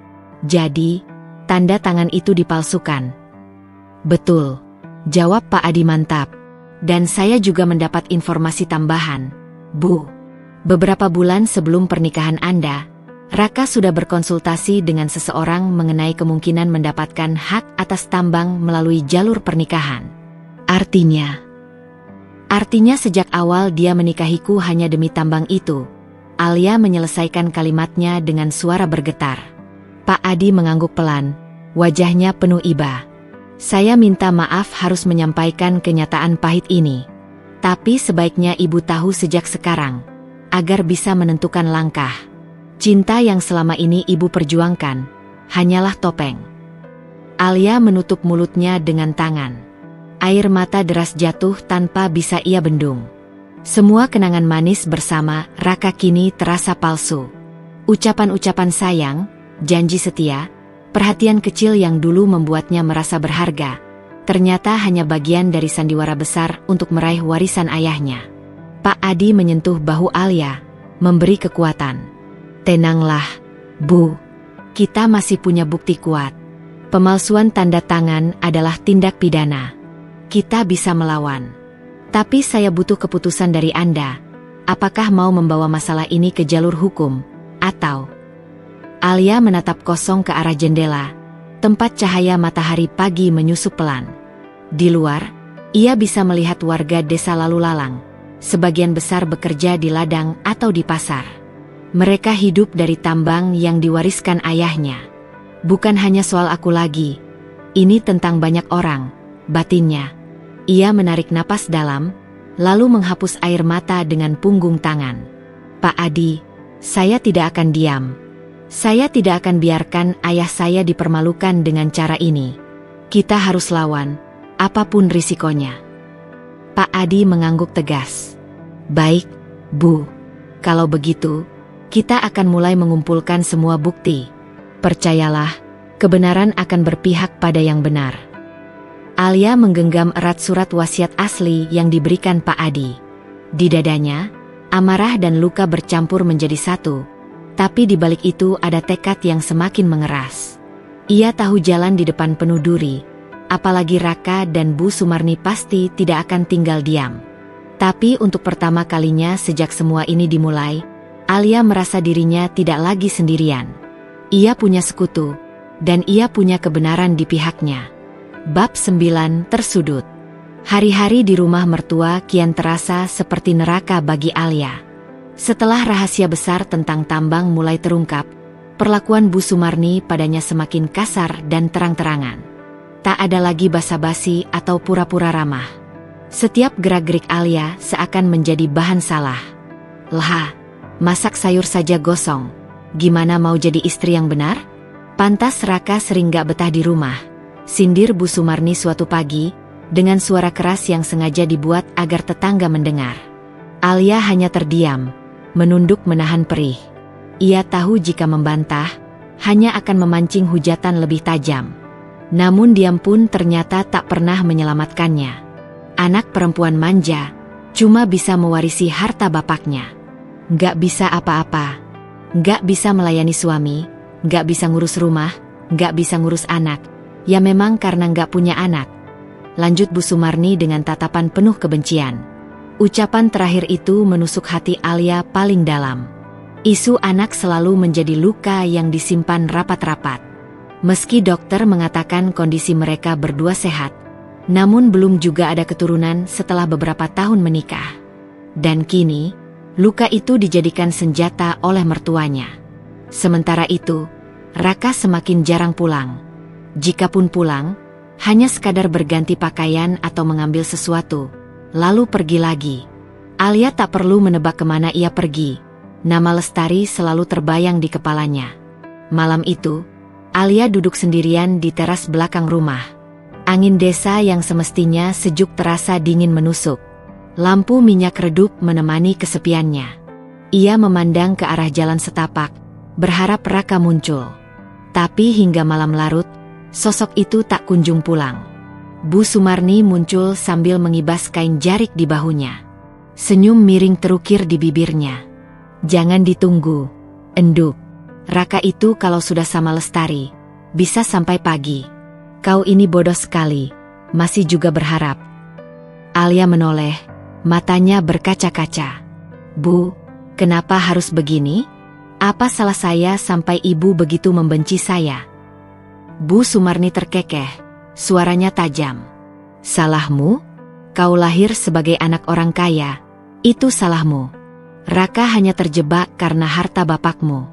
Jadi, tanda tangan itu dipalsukan. Betul, jawab Pak Adi mantap. Dan saya juga mendapat informasi tambahan, Bu. Beberapa bulan sebelum pernikahan Anda, Raka sudah berkonsultasi dengan seseorang mengenai kemungkinan mendapatkan hak atas tambang melalui jalur pernikahan. Artinya sejak awal dia menikahiku hanya demi tambang itu. Alia menyelesaikan kalimatnya dengan suara bergetar. Pak Adi mengangguk pelan, wajahnya penuh iba. Saya minta maaf harus menyampaikan kenyataan pahit ini. Tapi sebaiknya ibu tahu sejak sekarang, agar bisa menentukan langkah. Cinta yang selama ini ibu perjuangkan, hanyalah topeng. Alia menutup mulutnya dengan tangan. Air mata deras jatuh tanpa bisa ia bendung. Semua kenangan manis bersama Raka kini terasa palsu. Ucapan-ucapan sayang, janji setia, perhatian kecil yang dulu membuatnya merasa berharga, ternyata hanya bagian dari sandiwara besar untuk meraih warisan ayahnya. Pak Adi menyentuh bahu Alia, memberi kekuatan. Tenanglah, Bu. Kita masih punya bukti kuat. Pemalsuan tanda tangan adalah tindak pidana. Kita bisa melawan. Tapi saya butuh keputusan dari Anda. Apakah mau membawa masalah ini ke jalur hukum, atau... Alia menatap kosong ke arah jendela, tempat cahaya matahari pagi menyusup pelan. Di luar, ia bisa melihat warga desa lalu lalang. sebagian besar bekerja di ladang atau di pasar. Mereka hidup dari tambang yang diwariskan ayahnya. Bukan hanya soal aku lagi. Ini tentang banyak orang, batinnya. Ia menarik napas dalam, lalu menghapus air mata dengan punggung tangan. Pak Adi, saya tidak akan diam. Saya tidak akan biarkan ayah saya dipermalukan dengan cara ini. Kita harus lawan, apapun risikonya. Pak Adi mengangguk tegas. Baik, Bu. Kalau begitu, kita akan mulai mengumpulkan semua bukti. Percayalah, kebenaran akan berpihak pada yang benar. Alia menggenggam erat surat wasiat asli yang diberikan Pak Adi. Di dadanya, amarah dan luka bercampur menjadi satu. Tapi di balik itu ada tekad yang semakin mengeras. Ia tahu jalan di depan penuh duri. Apalagi Raka dan Bu Sumarni pasti tidak akan tinggal diam. Tapi untuk pertama kalinya sejak semua ini dimulai, Alia merasa dirinya tidak lagi sendirian. Ia punya sekutu, dan ia punya kebenaran di pihaknya. Bab 9 Tersudut. Hari-hari di rumah mertua kian terasa seperti neraka bagi Alia. Setelah rahasia besar tentang tambang mulai terungkap, perlakuan Bu Sumarni padanya semakin kasar dan terang-terangan. Tak ada lagi basa-basi atau pura-pura ramah. Setiap gerak-gerik Alia seakan menjadi bahan salah. Lah, masak sayur saja gosong. Gimana mau jadi istri yang benar? Pantas Raka sering gak betah di rumah. Sindir Bu Sumarni suatu pagi, dengan suara keras yang sengaja dibuat agar tetangga mendengar. Alia hanya terdiam, menunduk menahan perih. Ia tahu jika membantah, hanya akan memancing hujatan lebih tajam. Namun diam pun ternyata tak pernah menyelamatkannya. Anak perempuan manja, cuma bisa mewarisi harta bapaknya. Gak bisa apa-apa. Gak bisa melayani suami, gak bisa ngurus rumah, gak bisa ngurus anak. Ya memang karena gak punya anak. Lanjut Bu Sumarni dengan tatapan penuh kebencian. Ucapan terakhir itu menusuk hati Alia paling dalam. Isu anak selalu menjadi luka yang disimpan rapat-rapat. Meski dokter mengatakan kondisi mereka berdua sehat, namun belum juga ada keturunan setelah beberapa tahun menikah. Dan kini, luka itu dijadikan senjata oleh mertuanya. Sementara itu, Raka semakin jarang pulang. Jikapun pulang, hanya sekadar berganti pakaian atau mengambil sesuatu, lalu pergi lagi. Alia tak perlu menebak kemana ia pergi. Nama Lestari selalu terbayang di kepalanya. Malam itu, Alia duduk sendirian di teras belakang rumah. Angin desa yang semestinya sejuk terasa dingin menusuk. Lampu minyak redup menemani kesepiannya. Ia memandang ke arah jalan setapak, berharap Raka muncul. Tapi hingga malam larut, sosok itu tak kunjung pulang. Bu Sumarni muncul sambil mengibas kain jarik di bahunya. Senyum miring terukir di bibirnya. Jangan ditunggu, enduk. Raka itu kalau sudah sama Lestari, bisa sampai pagi. Kau ini bodoh sekali, masih juga berharap. Alia menoleh, matanya berkaca-kaca. Bu, kenapa harus begini? Apa salah saya sampai ibu begitu membenci saya? Bu Sumarni terkekeh, suaranya tajam. Salahmu? Kau lahir sebagai anak orang kaya, itu salahmu. Raka hanya terjebak karena harta bapakmu.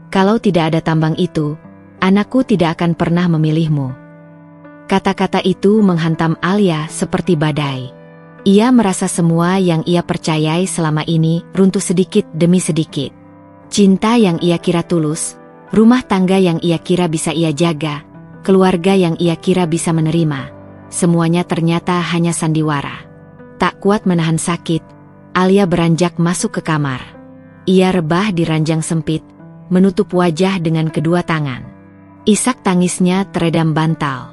Kalau tidak ada tambang itu, anakku tidak akan pernah memilihmu. Kata-kata itu menghantam Alia seperti badai. Ia merasa semua yang ia percayai selama ini runtuh sedikit demi sedikit. Cinta yang ia kira tulus, rumah tangga yang ia kira bisa ia jaga, keluarga yang ia kira bisa menerima, semuanya ternyata hanya sandiwara. Tak kuat menahan sakit, Alia beranjak masuk ke kamar. Ia rebah di ranjang sempit, menutup wajah dengan kedua tangan. Isak tangisnya teredam bantal.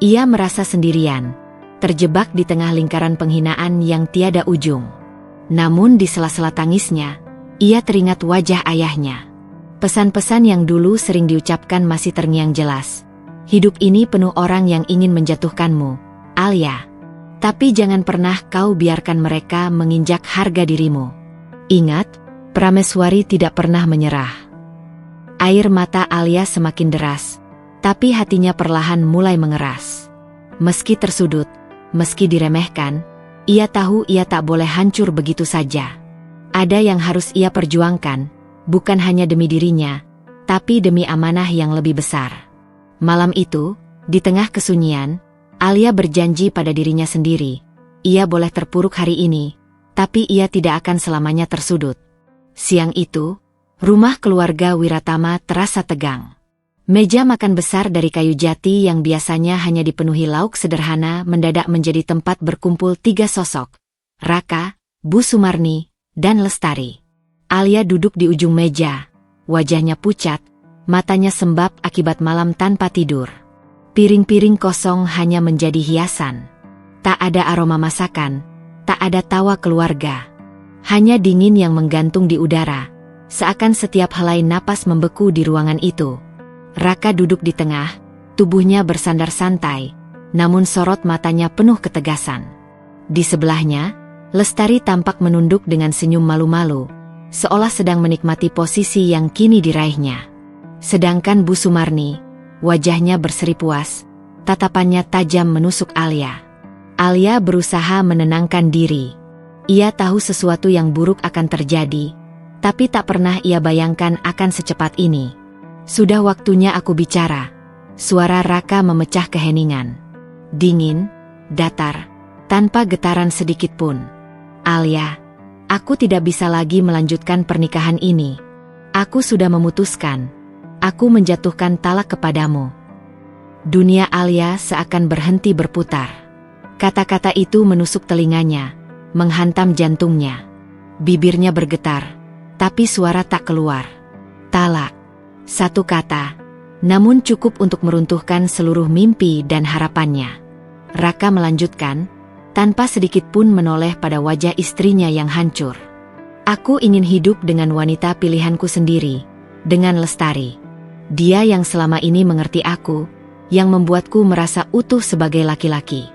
Ia merasa sendirian, terjebak di tengah lingkaran penghinaan yang tiada ujung. Namun di sela-sela tangisnya, ia teringat wajah ayahnya. Pesan-pesan yang dulu sering diucapkan masih terngiang jelas. Hidup ini penuh orang yang ingin menjatuhkanmu, Alia. Tapi jangan pernah kau biarkan mereka menginjak harga dirimu. Ingat, Prameswari tidak pernah menyerah. Air mata Alia semakin deras, tapi hatinya perlahan mulai mengeras. Meski tersudut, meski diremehkan, Ia tahu ia tak boleh hancur begitu saja. Ada yang harus ia perjuangkan, bukan hanya demi dirinya, tapi demi amanah yang lebih besar. Malam itu, di tengah kesunyian, Alia berjanji pada dirinya sendiri. Ia boleh terpuruk hari ini, tapi ia tidak akan selamanya tersudut. Siang itu, rumah keluarga Wiratama terasa tegang. Meja makan besar dari kayu jati yang biasanya hanya dipenuhi lauk sederhana mendadak menjadi tempat berkumpul 3 sosok. Raka, Bu Sumarni, dan Lestari. Alia duduk di ujung meja. Wajahnya pucat, matanya sembab akibat malam tanpa tidur. Piring-piring kosong hanya menjadi hiasan. Tak ada aroma masakan, tak ada tawa keluarga. Hanya dingin yang menggantung di udara, seakan setiap helai napas membeku di ruangan itu. Raka duduk di tengah, tubuhnya bersandar santai, namun sorot matanya penuh ketegasan. Di sebelahnya, Lestari tampak menunduk dengan senyum malu-malu, seolah sedang menikmati posisi yang kini diraihnya. Sedangkan Bu Sumarni, wajahnya berseri puas, tatapannya tajam menusuk Alia. Alia berusaha menenangkan diri. Ia tahu sesuatu yang buruk akan terjadi, tapi tak pernah ia bayangkan akan secepat ini. Sudah waktunya aku bicara. Suara Raka memecah keheningan. Dingin, datar, tanpa getaran sedikit pun. Alia, aku tidak bisa lagi melanjutkan pernikahan ini. Aku sudah memutuskan. Aku menjatuhkan talak kepadamu. Dunia Alia seakan berhenti berputar. Kata-kata itu menusuk telinganya, menghantam jantungnya. Bibirnya bergetar, tapi suara tak keluar. Talak. Satu kata, namun cukup untuk meruntuhkan seluruh mimpi dan harapannya. Raka melanjutkan, tanpa sedikit pun menoleh pada wajah istrinya yang hancur. Aku ingin hidup dengan wanita pilihanku sendiri, dengan Lestari. Dia yang selama ini mengerti aku, yang membuatku merasa utuh sebagai laki-laki.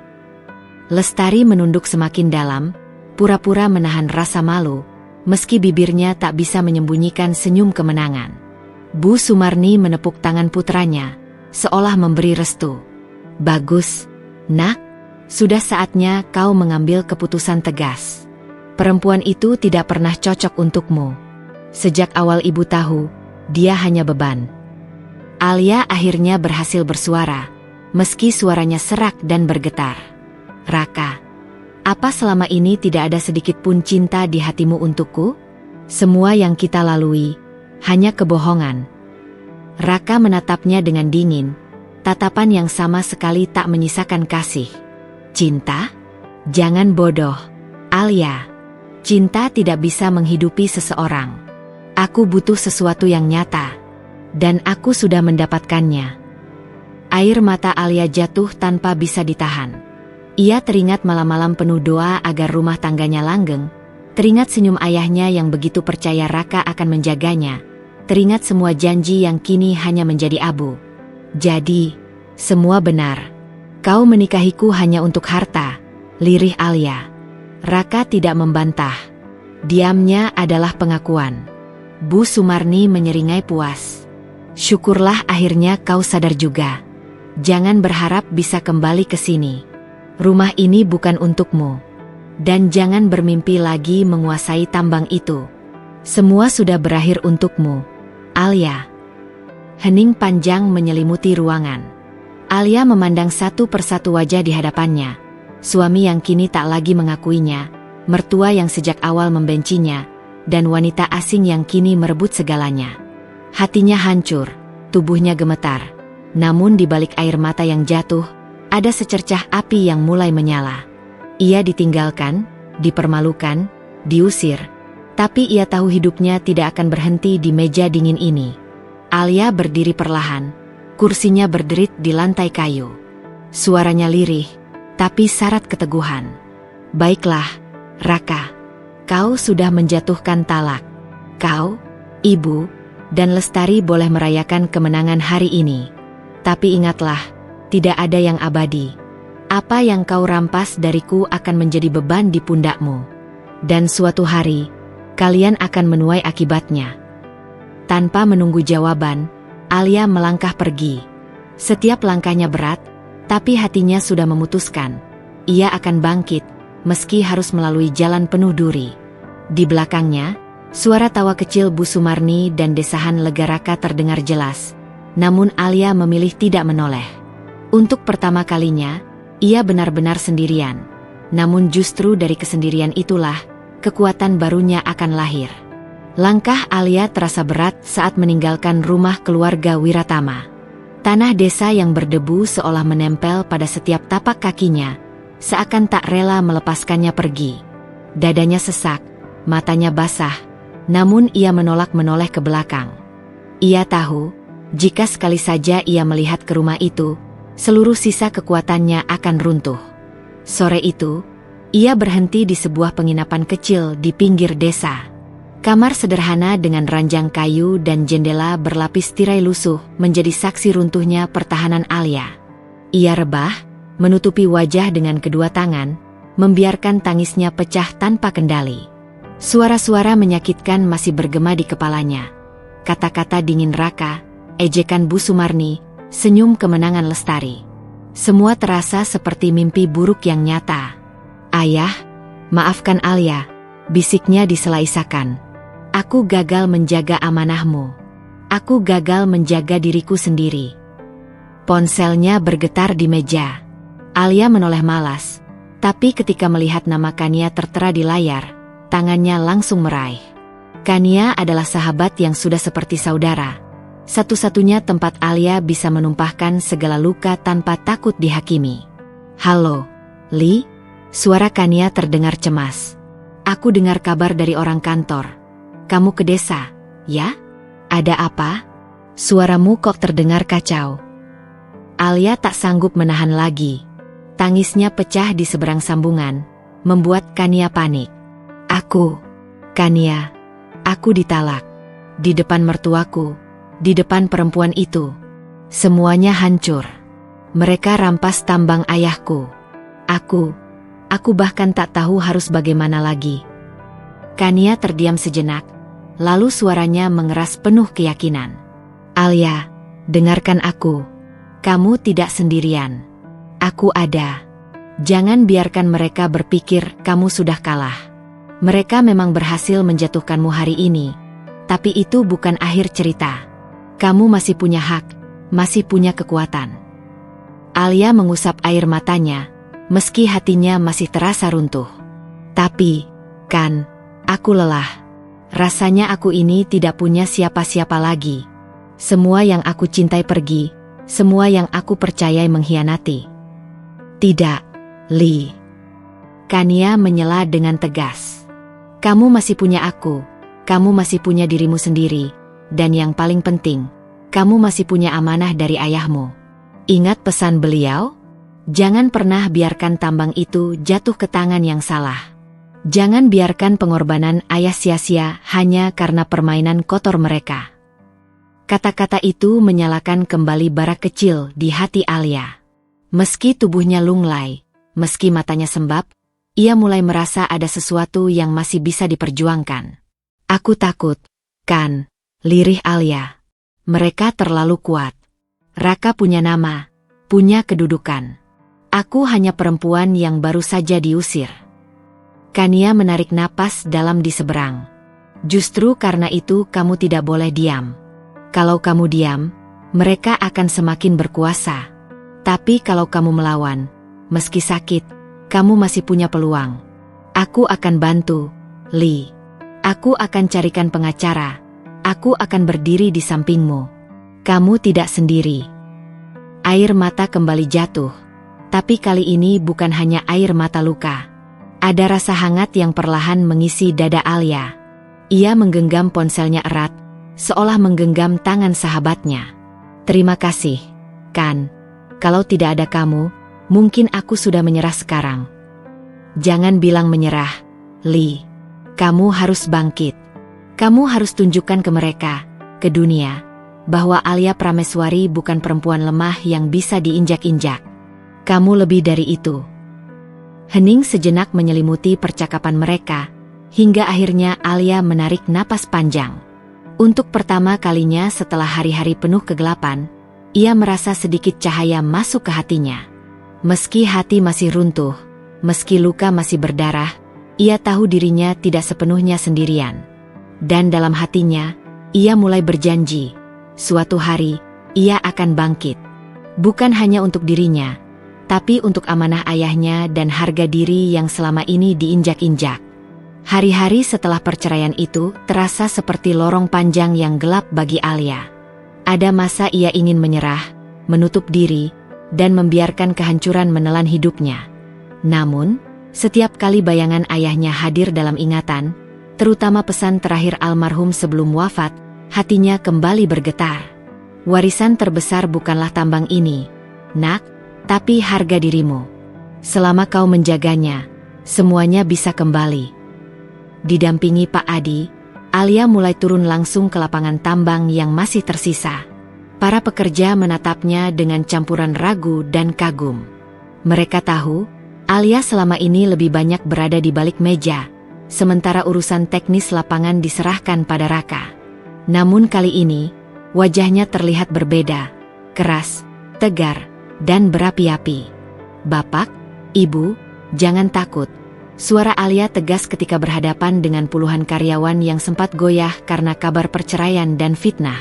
Lestari menunduk semakin dalam, pura-pura menahan rasa malu, meski bibirnya tak bisa menyembunyikan senyum kemenangan. Bu Sumarni menepuk tangan putranya, seolah memberi restu. Bagus, nak, sudah saatnya kau mengambil keputusan tegas. Perempuan itu tidak pernah cocok untukmu. Sejak awal ibu tahu, dia hanya beban. Alia akhirnya berhasil bersuara, meski suaranya serak dan bergetar. Raka, apa selama ini tidak ada sedikit pun cinta di hatimu untukku? Semua yang kita lalui hanya kebohongan. Raka menatapnya dengan dingin, tatapan yang sama sekali tak menyisakan kasih. Cinta? Jangan bodoh, Alia. Cinta tidak bisa menghidupi seseorang. Aku butuh sesuatu yang nyata, dan aku sudah mendapatkannya. Air mata Alia jatuh tanpa bisa ditahan. Ia teringat malam-malam penuh doa agar rumah tangganya langgeng, teringat senyum ayahnya yang begitu percaya Raka akan menjaganya, teringat semua janji yang kini hanya menjadi abu. Jadi, semua benar. Kau menikahiku hanya untuk harta, lirih Alia. Raka tidak membantah. Diamnya adalah pengakuan. Bu Sumarni menyeringai puas. Syukurlah akhirnya kau sadar juga. Jangan berharap bisa kembali ke sini. Rumah ini bukan untukmu. Dan jangan bermimpi lagi menguasai tambang itu. Semua sudah berakhir untukmu, Alia. Hening panjang menyelimuti ruangan. Alia memandang satu persatu wajah di hadapannya. Suami yang kini tak lagi mengakuinya, mertua yang sejak awal membencinya, dan wanita asing yang kini merebut segalanya. Hatinya hancur, tubuhnya gemetar. Namun di balik air mata yang jatuh, ada secercah api yang mulai menyala. Ia ditinggalkan, dipermalukan, diusir. Tapi ia tahu hidupnya tidak akan berhenti di meja dingin ini. Alia berdiri perlahan, kursinya berderit di lantai kayu. Suaranya lirih, tapi syarat keteguhan. Baiklah, Raka. Kau sudah menjatuhkan talak. Kau, ibu, dan Lestari boleh merayakan kemenangan hari ini. Tapi ingatlah, tidak ada yang abadi. Apa yang kau rampas dariku akan menjadi beban di pundakmu. Dan suatu hari, kalian akan menuai akibatnya. Tanpa menunggu jawaban, Alia melangkah pergi. Setiap langkahnya berat, tapi hatinya sudah memutuskan. Ia akan bangkit, meski harus melalui jalan penuh duri. Di belakangnya, suara tawa kecil Bu Sumarni dan desahan lega Raka terdengar jelas. Namun Alia memilih tidak menoleh. Untuk pertama kalinya, ia benar-benar sendirian. Namun justru dari kesendirian itulah, kekuatan barunya akan lahir. Langkah Alia terasa berat saat meninggalkan rumah keluarga Wiratama. Tanah desa yang berdebu seolah menempel pada setiap tapak kakinya, seakan tak rela melepaskannya pergi. Dadanya sesak, matanya basah, namun ia menolak menoleh ke belakang. Ia tahu, jika sekali saja ia melihat ke rumah itu, seluruh sisa kekuatannya akan runtuh. Sore itu, ia berhenti di sebuah penginapan kecil di pinggir desa. Kamar sederhana dengan ranjang kayu dan jendela berlapis tirai lusuh menjadi saksi runtuhnya pertahanan Alia. Ia rebah, menutupi wajah dengan kedua tangan, membiarkan tangisnya pecah tanpa kendali. Suara-suara menyakitkan masih bergema di kepalanya. Kata-kata dingin Raka, ejekan Bu Sumarni, senyum kemenangan Lestari. Semua terasa seperti mimpi buruk yang nyata. "Ayah, maafkan Alia," bisiknya disela isakan. "Aku gagal menjaga amanahmu. Aku gagal menjaga diriku sendiri." Ponselnya bergetar di meja. Alia menoleh malas, tapi ketika melihat nama Kania tertera di layar, tangannya langsung meraih. Kania adalah sahabat yang sudah seperti saudara. Satu-satunya tempat Alia bisa menumpahkan segala luka tanpa takut dihakimi. "Halo, Li," suara Kania terdengar cemas. "Aku dengar kabar dari orang kantor. Kamu ke desa, ya? Ada apa? Suaramu kok terdengar kacau." Alia tak sanggup menahan lagi. Tangisnya pecah di seberang sambungan, membuat Kania panik. Kania, aku ditalak. Di depan mertuaku, di depan perempuan itu. Semuanya hancur. Mereka rampas tambang ayahku. Aku bahkan tak tahu harus bagaimana lagi." Kania terdiam sejenak. Lalu suaranya mengeras penuh keyakinan. "Alia, dengarkan aku. Kamu tidak sendirian. Aku ada. Jangan biarkan mereka berpikir kamu sudah kalah. Mereka memang berhasil menjatuhkanmu hari ini, tapi itu bukan akhir cerita. Kamu masih punya hak, masih punya kekuatan." Alia mengusap air matanya, meski hatinya masih terasa runtuh. "Tapi, kan, aku lelah. Rasanya aku ini tidak punya siapa-siapa lagi. Semua yang aku cintai pergi, semua yang aku percayai mengkhianati." "Tidak, Li." Kania menyela dengan tegas. "Kamu masih punya aku, kamu masih punya dirimu sendiri, dan yang paling penting, kamu masih punya amanah dari ayahmu. Ingat pesan beliau? Jangan pernah biarkan tambang itu jatuh ke tangan yang salah. Jangan biarkan pengorbanan ayah sia-sia hanya karena permainan kotor mereka." Kata-kata itu menyalakan kembali bara kecil di hati Alia. Meski tubuhnya lunglai, meski matanya sembab, ia mulai merasa ada sesuatu yang masih bisa diperjuangkan. "Aku takut, kan?" lirih Alia. "Mereka terlalu kuat. Raka punya nama, punya kedudukan. Aku hanya perempuan yang baru saja diusir." Kania menarik napas dalam di seberang. "Justru karena itu kamu tidak boleh diam. Kalau kamu diam, mereka akan semakin berkuasa. Tapi kalau kamu melawan, meski sakit, kamu masih punya peluang. Aku akan bantu, Li. Aku akan carikan pengacara. Aku akan berdiri di sampingmu. Kamu tidak sendiri." Air mata kembali jatuh. Tapi kali ini bukan hanya air mata luka. Ada rasa hangat yang perlahan mengisi dada Alia. Ia menggenggam ponselnya erat, seolah menggenggam tangan sahabatnya. "Terima kasih, kan? Kalau tidak ada kamu, mungkin aku sudah menyerah sekarang." "Jangan bilang menyerah, Li. Kamu harus bangkit. Kamu harus tunjukkan ke mereka, ke dunia, bahwa Alia Prameswari bukan perempuan lemah yang bisa diinjak-injak. Kamu lebih dari itu." Hening sejenak menyelimuti percakapan mereka, hingga akhirnya Alia menarik napas panjang. Untuk pertama kalinya setelah hari-hari penuh kegelapan, ia merasa sedikit cahaya masuk ke hatinya. Meski hati masih runtuh, Meski luka masih berdarah, ia tahu dirinya tidak sepenuhnya sendirian. Dan dalam hatinya, ia mulai berjanji, suatu hari, ia akan bangkit. Bukan hanya untuk dirinya, tapi untuk amanah ayahnya dan harga diri yang selama ini diinjak-injak. Hari-hari setelah perceraian itu terasa seperti lorong panjang yang gelap bagi Alia. Ada masa ia ingin menyerah, menutup diri, dan membiarkan kehancuran menelan hidupnya. Namun, setiap kali bayangan ayahnya hadir dalam ingatan, terutama pesan terakhir almarhum sebelum wafat, hatinya kembali bergetar. Warisan terbesar bukanlah tambang ini, nak, tapi harga dirimu. Selama kau menjaganya, semuanya bisa kembali. Didampingi Pak Adi, Alia mulai turun langsung ke lapangan tambang yang masih tersisa. Para pekerja menatapnya dengan campuran ragu dan kagum. Mereka tahu, Alia selama ini lebih banyak berada di balik meja, sementara urusan teknis lapangan diserahkan pada Raka. Namun kali ini, wajahnya terlihat berbeda, keras, tegar, dan berapi-api. Bapak, Ibu, jangan takut. Suara Alia tegas ketika berhadapan dengan puluhan karyawan yang sempat goyah karena kabar perceraian dan fitnah.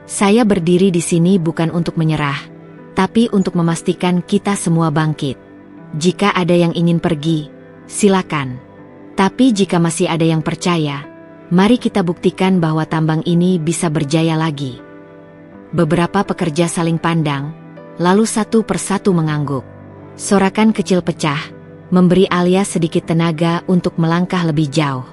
Saya berdiri di sini bukan untuk menyerah, tapi untuk memastikan kita semua bangkit. Jika ada yang ingin pergi, silakan. Tapi jika masih ada yang percaya, mari kita buktikan bahwa tambang ini bisa berjaya lagi. Beberapa pekerja saling pandang, lalu satu persatu mengangguk. Sorakan kecil pecah, memberi Alia sedikit tenaga untuk melangkah lebih jauh.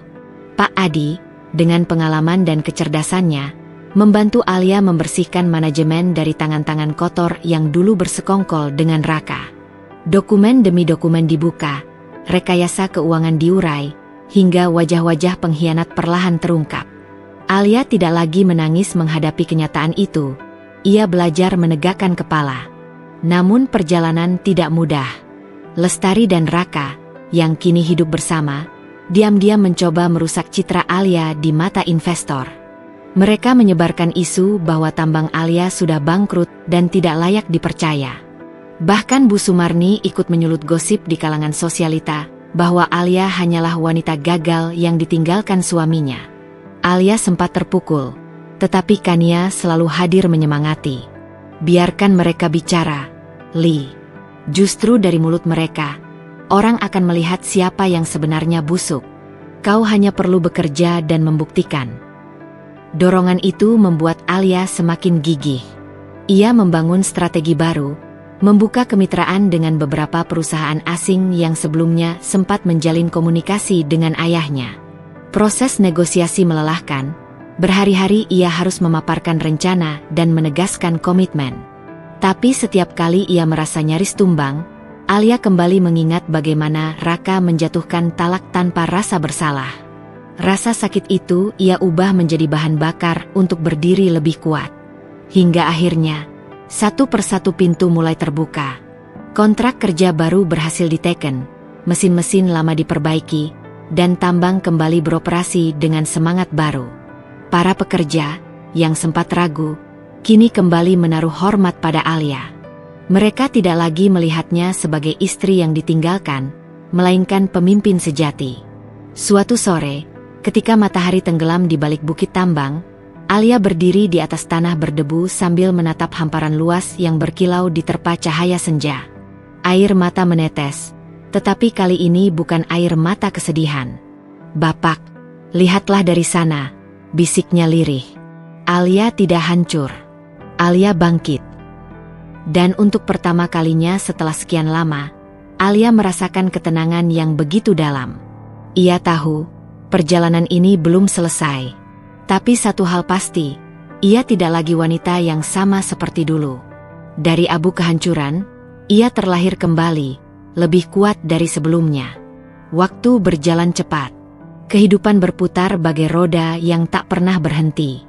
Pak Adi, dengan pengalaman dan kecerdasannya, membantu Alia membersihkan manajemen dari tangan-tangan kotor yang dulu bersekongkol dengan Raka. Dokumen demi dokumen dibuka, rekayasa keuangan diurai, hingga wajah-wajah pengkhianat perlahan terungkap. Alia tidak lagi menangis menghadapi kenyataan itu. Ia belajar menegakkan kepala. Namun perjalanan tidak mudah. Lestari dan Raka, yang kini hidup bersama, diam-diam mencoba merusak citra Alia di mata investor. Mereka menyebarkan isu bahwa tambang Alia sudah bangkrut dan tidak layak dipercaya. Bahkan Bu Sumarni ikut menyulut gosip di kalangan sosialita bahwa Alia hanyalah wanita gagal yang ditinggalkan suaminya. Alia sempat terpukul, tetapi Kania selalu hadir menyemangati. Biarkan mereka bicara, Li. Justru dari mulut mereka, orang akan melihat siapa yang sebenarnya busuk. Kau hanya perlu bekerja dan membuktikan. Dorongan itu membuat Alia semakin gigih. Ia membangun strategi baru, membuka kemitraan dengan beberapa perusahaan asing yang sebelumnya sempat menjalin komunikasi dengan ayahnya. Proses negosiasi melelahkan, berhari-hari ia harus memaparkan rencana dan menegaskan komitmen. Tapi setiap kali ia merasa nyaris tumbang, Alia kembali mengingat bagaimana Raka menjatuhkan talak tanpa rasa bersalah. Rasa sakit itu ia ubah menjadi bahan bakar untuk berdiri lebih kuat. Hingga akhirnya, satu persatu pintu mulai terbuka. Kontrak kerja baru berhasil diteken, mesin-mesin lama diperbaiki, dan tambang kembali beroperasi dengan semangat baru. Para pekerja, yang sempat ragu, kini kembali menaruh hormat pada Alia. Mereka tidak lagi melihatnya sebagai istri yang ditinggalkan, melainkan pemimpin sejati. Suatu sore, ketika matahari tenggelam di balik bukit tambang, Alia berdiri di atas tanah berdebu sambil menatap hamparan luas yang berkilau diterpa cahaya senja. Air mata menetes, tetapi kali ini bukan air mata kesedihan. "Bapak, lihatlah dari sana," bisiknya lirih. Alia tidak hancur. Alia bangkit. Dan untuk pertama kalinya setelah sekian lama, Alia merasakan ketenangan yang begitu dalam. Ia tahu, perjalanan ini belum selesai. Tapi satu hal pasti, ia tidak lagi wanita yang sama seperti dulu. Dari abu kehancuran, ia terlahir kembali, lebih kuat dari sebelumnya. Waktu berjalan cepat. Kehidupan berputar bagai roda yang tak pernah berhenti.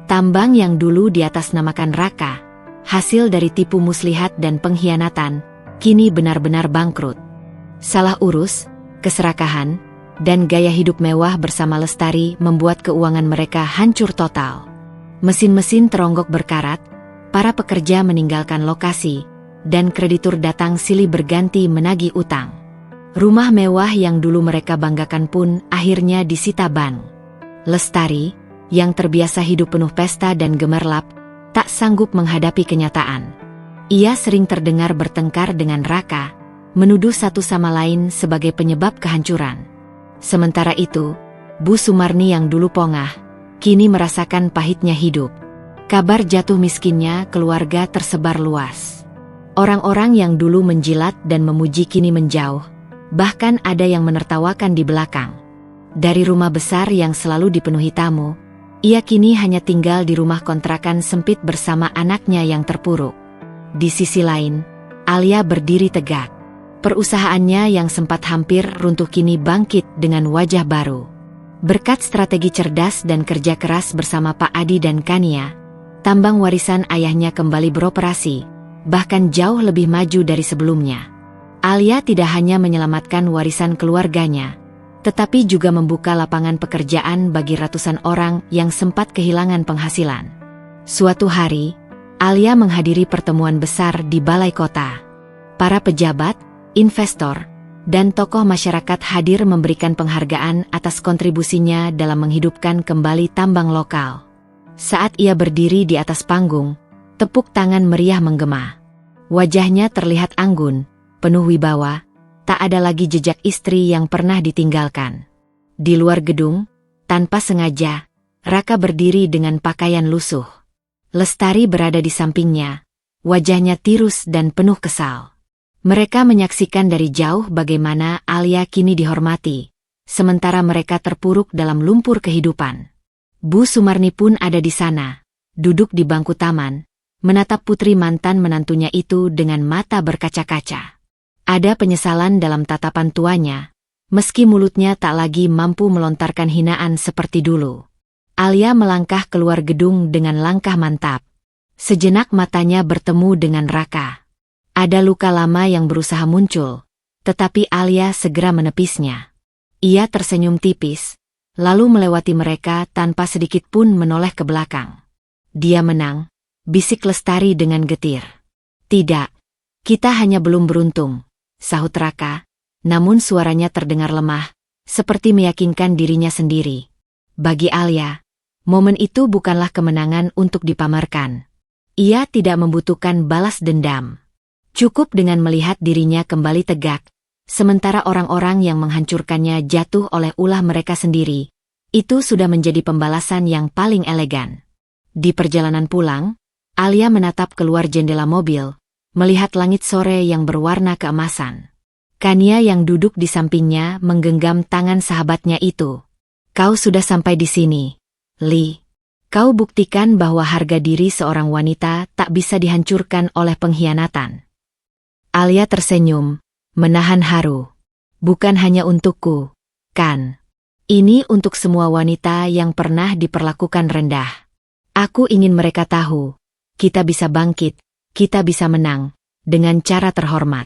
Tambang yang dulu diatasnamakan Raka, hasil dari tipu muslihat dan pengkhianatan, kini benar-benar bangkrut. Salah urus, keserakahan, dan gaya hidup mewah bersama Lestari membuat keuangan mereka hancur total. Mesin-mesin teronggok berkarat, para pekerja meninggalkan lokasi, dan kreditur datang silih berganti menagih utang. Rumah mewah yang dulu mereka banggakan pun akhirnya disita bank. Lestari, yang terbiasa hidup penuh pesta dan gemerlap, tak sanggup menghadapi kenyataan. Ia sering terdengar bertengkar dengan Raka, menuduh satu sama lain sebagai penyebab kehancuran. Sementara itu, Bu Sumarni yang dulu pongah, kini merasakan pahitnya hidup. Kabar jatuh miskinnya keluarga tersebar luas. Orang-orang yang dulu menjilat dan memuji kini menjauh, bahkan ada yang menertawakan di belakang. Dari rumah besar yang selalu dipenuhi tamu, ia kini hanya tinggal di rumah kontrakan sempit bersama anaknya yang terpuruk. Di sisi lain, Alia berdiri tegak. Perusahaannya yang sempat hampir runtuh kini bangkit dengan wajah baru. Berkat strategi cerdas dan kerja keras bersama Pak Adi dan Kania, tambang warisan ayahnya kembali beroperasi, bahkan jauh lebih maju dari sebelumnya. Alia tidak hanya menyelamatkan warisan keluarganya, tetapi juga membuka lapangan pekerjaan bagi ratusan orang yang sempat kehilangan penghasilan. Suatu hari, Alia menghadiri pertemuan besar di balai kota. Para pejabat, investor, dan tokoh masyarakat hadir memberikan penghargaan atas kontribusinya dalam menghidupkan kembali tambang lokal. Saat ia berdiri di atas panggung, tepuk tangan meriah menggema. Wajahnya terlihat anggun, penuh wibawa, tak ada lagi jejak istri yang pernah ditinggalkan. Di luar gedung, tanpa sengaja, Raka berdiri dengan pakaian lusuh. Lestari berada di sampingnya, wajahnya tirus dan penuh kesal. Mereka menyaksikan dari jauh bagaimana Alia kini dihormati, sementara mereka terpuruk dalam lumpur kehidupan. Bu Sumarni pun ada di sana, duduk di bangku taman, menatap putri mantan menantunya itu dengan mata berkaca-kaca. Ada penyesalan dalam tatapan tuanya, meski mulutnya tak lagi mampu melontarkan hinaan seperti dulu. Alia melangkah keluar gedung dengan langkah mantap. Sejenak matanya bertemu dengan Raka. Ada luka lama yang berusaha muncul, tetapi Alia segera menepisnya. Ia tersenyum tipis, lalu melewati mereka tanpa sedikit pun menoleh ke belakang. Dia menang, bisik Lestari dengan getir. Tidak, kita hanya belum beruntung, sahut Raka, namun suaranya terdengar lemah, seperti meyakinkan dirinya sendiri. Bagi Alia, momen itu bukanlah kemenangan untuk dipamerkan. Ia tidak membutuhkan balas dendam. Cukup dengan melihat dirinya kembali tegak, sementara orang-orang yang menghancurkannya jatuh oleh ulah mereka sendiri. Itu sudah menjadi pembalasan yang paling elegan. Di perjalanan pulang, Alia menatap keluar jendela mobil, melihat langit sore yang berwarna keemasan. Kania yang duduk di sampingnya menggenggam tangan sahabatnya itu. Kau sudah sampai di sini, Li. Kau buktikan bahwa harga diri seorang wanita tak bisa dihancurkan oleh pengkhianatan. Alia tersenyum, menahan haru. Bukan hanya untukku, kan? Ini untuk semua wanita yang pernah diperlakukan rendah. Aku ingin mereka tahu, kita bisa bangkit, kita bisa menang, dengan cara terhormat.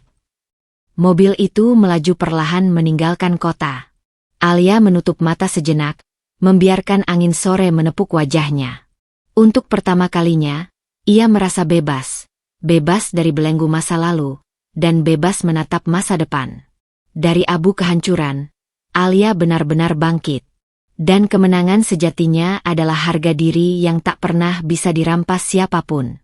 Mobil itu melaju perlahan meninggalkan kota. Alia menutup mata sejenak, membiarkan angin sore menepuk wajahnya. Untuk pertama kalinya, ia merasa bebas. Bebas dari belenggu masa lalu, dan bebas menatap masa depan. Dari abu kehancuran, Alia benar-benar bangkit. Dan kemenangan sejatinya adalah harga diri yang tak pernah bisa dirampas siapapun.